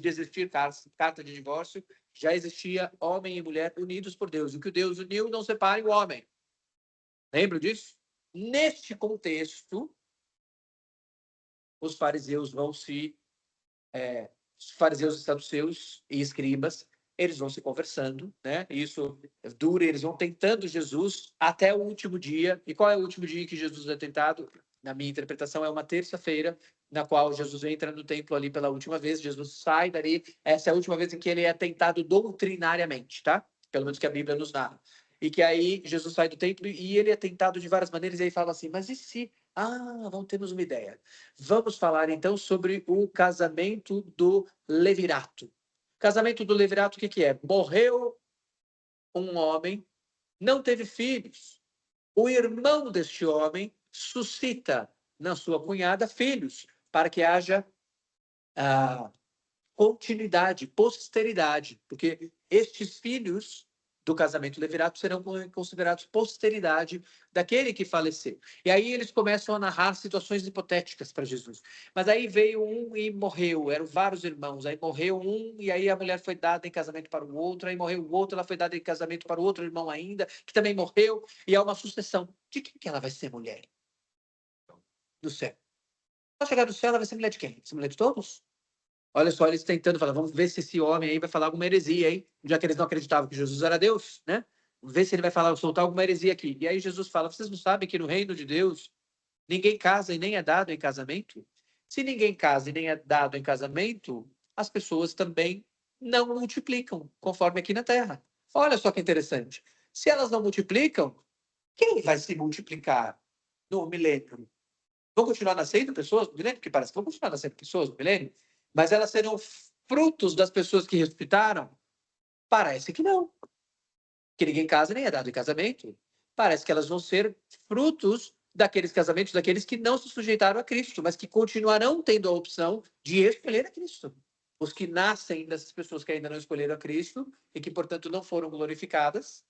de existir carta de divórcio, já existia homem e mulher unidos por Deus. O que o Deus uniu, não separe o homem. Lembra disso? Neste contexto, os fariseus os fariseus e saduceus e escribas, eles vão se conversando, né? Isso dura, eles vão tentando Jesus até o último dia. E qual é o último dia que Jesus é tentado? Na minha interpretação, é uma terça-feira, na qual Jesus entra no templo ali pela última vez. Jesus sai dali. Essa é a última vez em que ele é tentado doutrinariamente, tá? Pelo menos que a Bíblia nos narra. E que aí Jesus sai do templo e ele é tentado de várias maneiras. E aí fala assim, mas e se... vamos termos uma ideia. Vamos falar então sobre o casamento do levirato. Casamento do levirato, o que é? Morreu um homem, não teve filhos. O irmão deste homem suscita na sua cunhada filhos, para que haja continuidade, posteridade, porque estes filhos do casamento levirato serão considerados posteridade daquele que faleceu. E aí eles começam a narrar situações hipotéticas para Jesus. Mas aí veio um e morreu, eram vários irmãos. Aí morreu um e aí a mulher foi dada em casamento para o outro. Aí morreu o outro, ela foi dada em casamento para o outro irmão ainda, que também morreu. E há uma sucessão. De quem que ela vai ser mulher? Do céu. Ao chegar do céu, ela vai ser mulher de quem? Vai ser mulher de todos? Olha só, eles tentando falar, vamos ver se esse homem aí vai falar alguma heresia, hein? Já que eles não acreditavam que Jesus era Deus, né? Vamos ver se ele vai falar, soltar alguma heresia aqui. E aí Jesus fala, vocês não sabem que no reino de Deus ninguém casa e nem é dado em casamento? Se ninguém casa e nem é dado em casamento, as pessoas também não multiplicam, conforme aqui na Terra. Olha só que interessante. Se elas não multiplicam, quem vai se multiplicar no milênio? Vão continuar nascendo pessoas no milênio? Porque parece que vão continuar nascendo pessoas no milênio, mas elas serão frutos das pessoas que ressuscitaram? Parece que não. Que ninguém casa nem é dado em casamento. Parece que elas vão ser frutos daqueles casamentos, daqueles que não se sujeitaram a Cristo, mas que continuarão tendo a opção de escolher a Cristo. Os que nascem dessas pessoas que ainda não escolheram a Cristo e que, portanto, não foram glorificadas,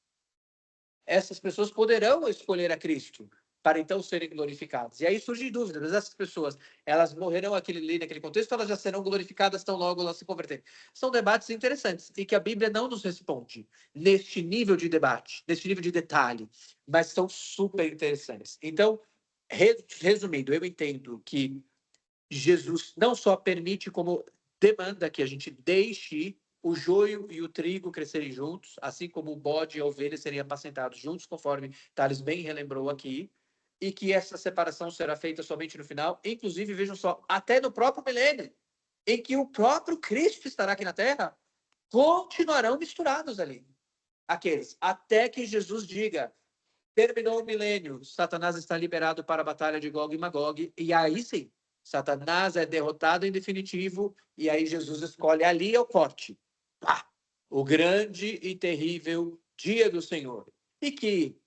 essas pessoas poderão escolher a Cristo para então serem glorificadas. E aí surge dúvida, mas essas pessoas, elas morrerão ali naquele contexto, elas já serão glorificadas tão logo elas se converterem. São debates interessantes e que a Bíblia não nos responde neste nível de debate, neste nível de detalhe, mas são super interessantes. Então, resumindo, eu entendo que Jesus não só permite, como demanda que a gente deixe o joio e o trigo crescerem juntos, assim como o bode e a ovelha serem apacentados juntos, conforme Tales bem relembrou aqui, e que essa separação será feita somente no final, inclusive, vejam só, até no próprio milênio, em que o próprio Cristo estará aqui na Terra, continuarão misturados ali, aqueles, até que Jesus diga, terminou o milênio, Satanás está liberado para a batalha de Gog e Magog, e aí sim, Satanás é derrotado em definitivo, e aí Jesus escolhe ali o corte. Pá! O grande e terrível dia do Senhor. E que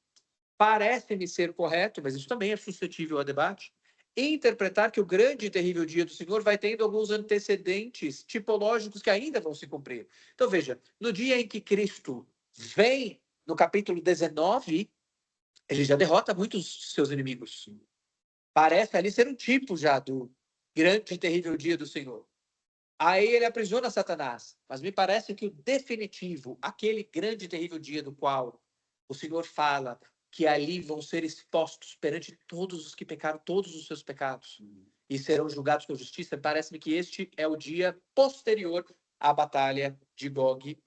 parece-me ser correto, mas isso também é suscetível a debate, interpretar que o grande e terrível dia do Senhor vai tendo alguns antecedentes tipológicos que ainda vão se cumprir. Então, veja, no dia em que Cristo vem, no capítulo 19, ele já derrota muitos seus inimigos. Parece ali ser um tipo já do grande e terrível dia do Senhor. Aí ele aprisiona Satanás. Mas me parece que o definitivo, aquele grande e terrível dia do qual o Senhor fala que ali vão ser expostos perante todos os que pecaram todos os seus pecados e serão julgados com justiça, parece-me que este é o dia posterior à batalha de Gog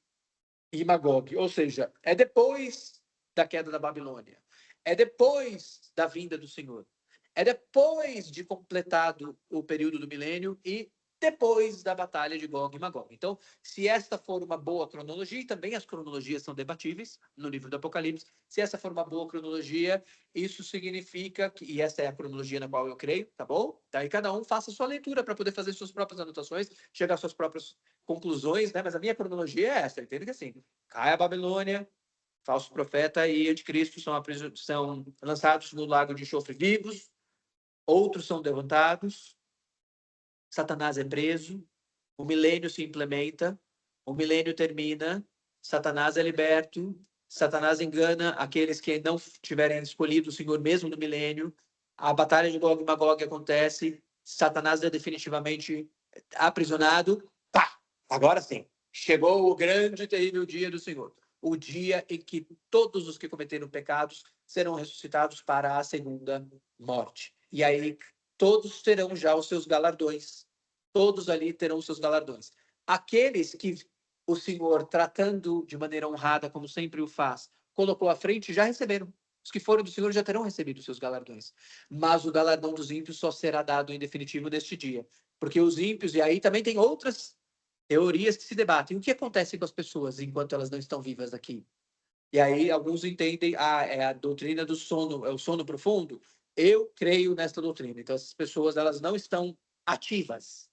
e Magog. Ou seja, é depois da queda da Babilônia. É depois da vinda do Senhor. É depois de completado o período do milênio e depois da batalha de Gog e Magog. Então, se esta for uma boa cronologia, e também as cronologias são debatíveis no livro do Apocalipse, se essa for uma boa cronologia, isso significa que, e essa é a cronologia na qual eu creio, tá bom? Daí cada um faça a sua leitura para poder fazer suas próprias anotações, chegar às suas próprias conclusões, né? Mas a minha cronologia é essa, entende que assim, cai a Babilônia, falso profeta e anticristo são lançados no lago de enxofre vivos, outros são derrotados, Satanás é preso, o milênio se implementa, o milênio termina, Satanás é liberto, Satanás engana aqueles que não tiverem escolhido o Senhor mesmo no milênio, a batalha de Gog e Magog acontece, Satanás é definitivamente aprisionado, pá, agora sim, chegou o grande e terrível dia do Senhor, o dia em que todos os que cometeram pecados serão ressuscitados para a segunda morte. E aí todos terão já os seus galardões. Todos ali terão os seus galardões. Aqueles que o Senhor, tratando de maneira honrada, como sempre o faz, colocou à frente, já receberam. Os que forem do Senhor já terão recebido os seus galardões. Mas o galardão dos ímpios só será dado em definitivo neste dia. Porque os ímpios, e aí também tem outras teorias que se debatem. O que acontece com as pessoas enquanto elas não estão vivas aqui? E aí alguns entendem, é a doutrina do sono, é o sono profundo. Eu creio nesta doutrina. Então essas pessoas, elas não estão ativas.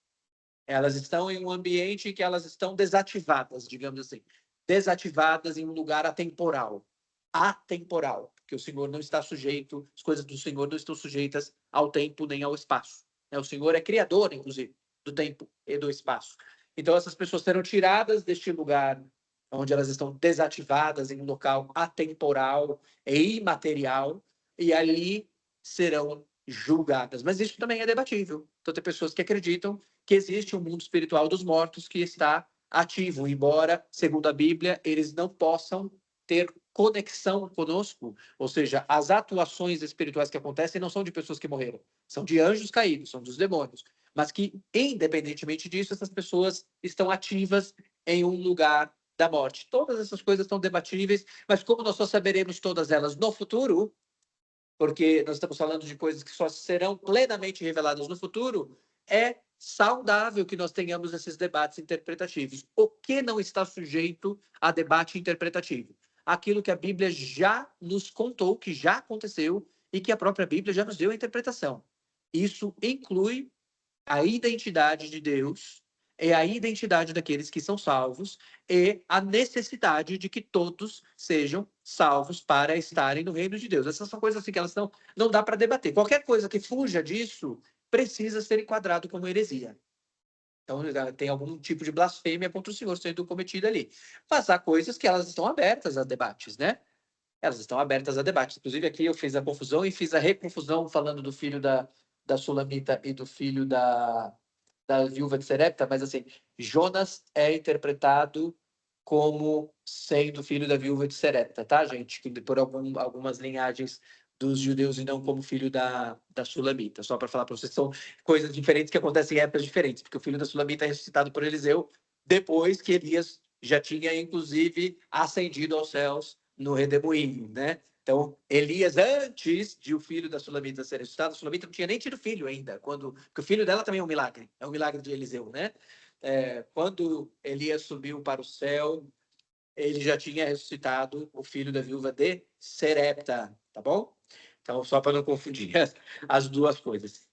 Elas estão em um ambiente que elas estão desativadas, digamos assim. Desativadas em um lugar atemporal. Atemporal. Porque o Senhor não está sujeito, as coisas do Senhor não estão sujeitas ao tempo nem ao espaço. O Senhor é criador, inclusive, do tempo e do espaço. Então essas pessoas serão tiradas deste lugar onde elas estão desativadas em um local atemporal e imaterial, e ali serão julgadas. Mas isso também é debatível. Então, tem pessoas que acreditam que existe um mundo espiritual dos mortos que está ativo, embora, segundo a Bíblia, eles não possam ter conexão conosco, ou seja, as atuações espirituais que acontecem não são de pessoas que morreram, são de anjos caídos, são dos demônios, mas que, independentemente disso, essas pessoas estão ativas em um lugar da morte. Todas essas coisas estão debatíveis, mas como nós só saberemos todas elas no futuro, porque nós estamos falando de coisas que só serão plenamente reveladas no futuro, é saudável que nós tenhamos esses debates interpretativos. O que não está sujeito a debate interpretativo? Aquilo que a Bíblia já nos contou, que já aconteceu, e que a própria Bíblia já nos deu a interpretação. Isso inclui a identidade de Deus, é a identidade daqueles que são salvos e a necessidade de que todos sejam salvos para estarem no reino de Deus. Essas são coisas assim que elas não dá para debater. Qualquer coisa que fuja disso precisa ser enquadrado como heresia. Então, tem algum tipo de blasfêmia contra o Senhor sendo cometida ali. Mas há coisas que elas estão abertas a debates, né? Elas estão abertas a debates. Inclusive, aqui eu fiz a confusão e fiz a reconfusão falando do filho da Sulamita e do filho da viúva de Serepta, mas assim, Jonas é interpretado como sendo filho da viúva de Serepta, tá, gente? Por algumas linhagens dos judeus e não como filho da Sulamita. Só para falar para vocês, são coisas diferentes que acontecem em épocas diferentes, porque o filho da Sulamita é ressuscitado por Eliseu depois que Elias já tinha, inclusive, ascendido aos céus no redemoinho, né? Então, Elias, antes de o filho da Sulamita ser ressuscitado, a Sulamita não tinha nem tido filho ainda, porque o filho dela também é um milagre de Eliseu, né? Quando Elias subiu para o céu, ele já tinha ressuscitado o filho da viúva de Serepta, tá bom? Então, só para não confundir as duas coisas.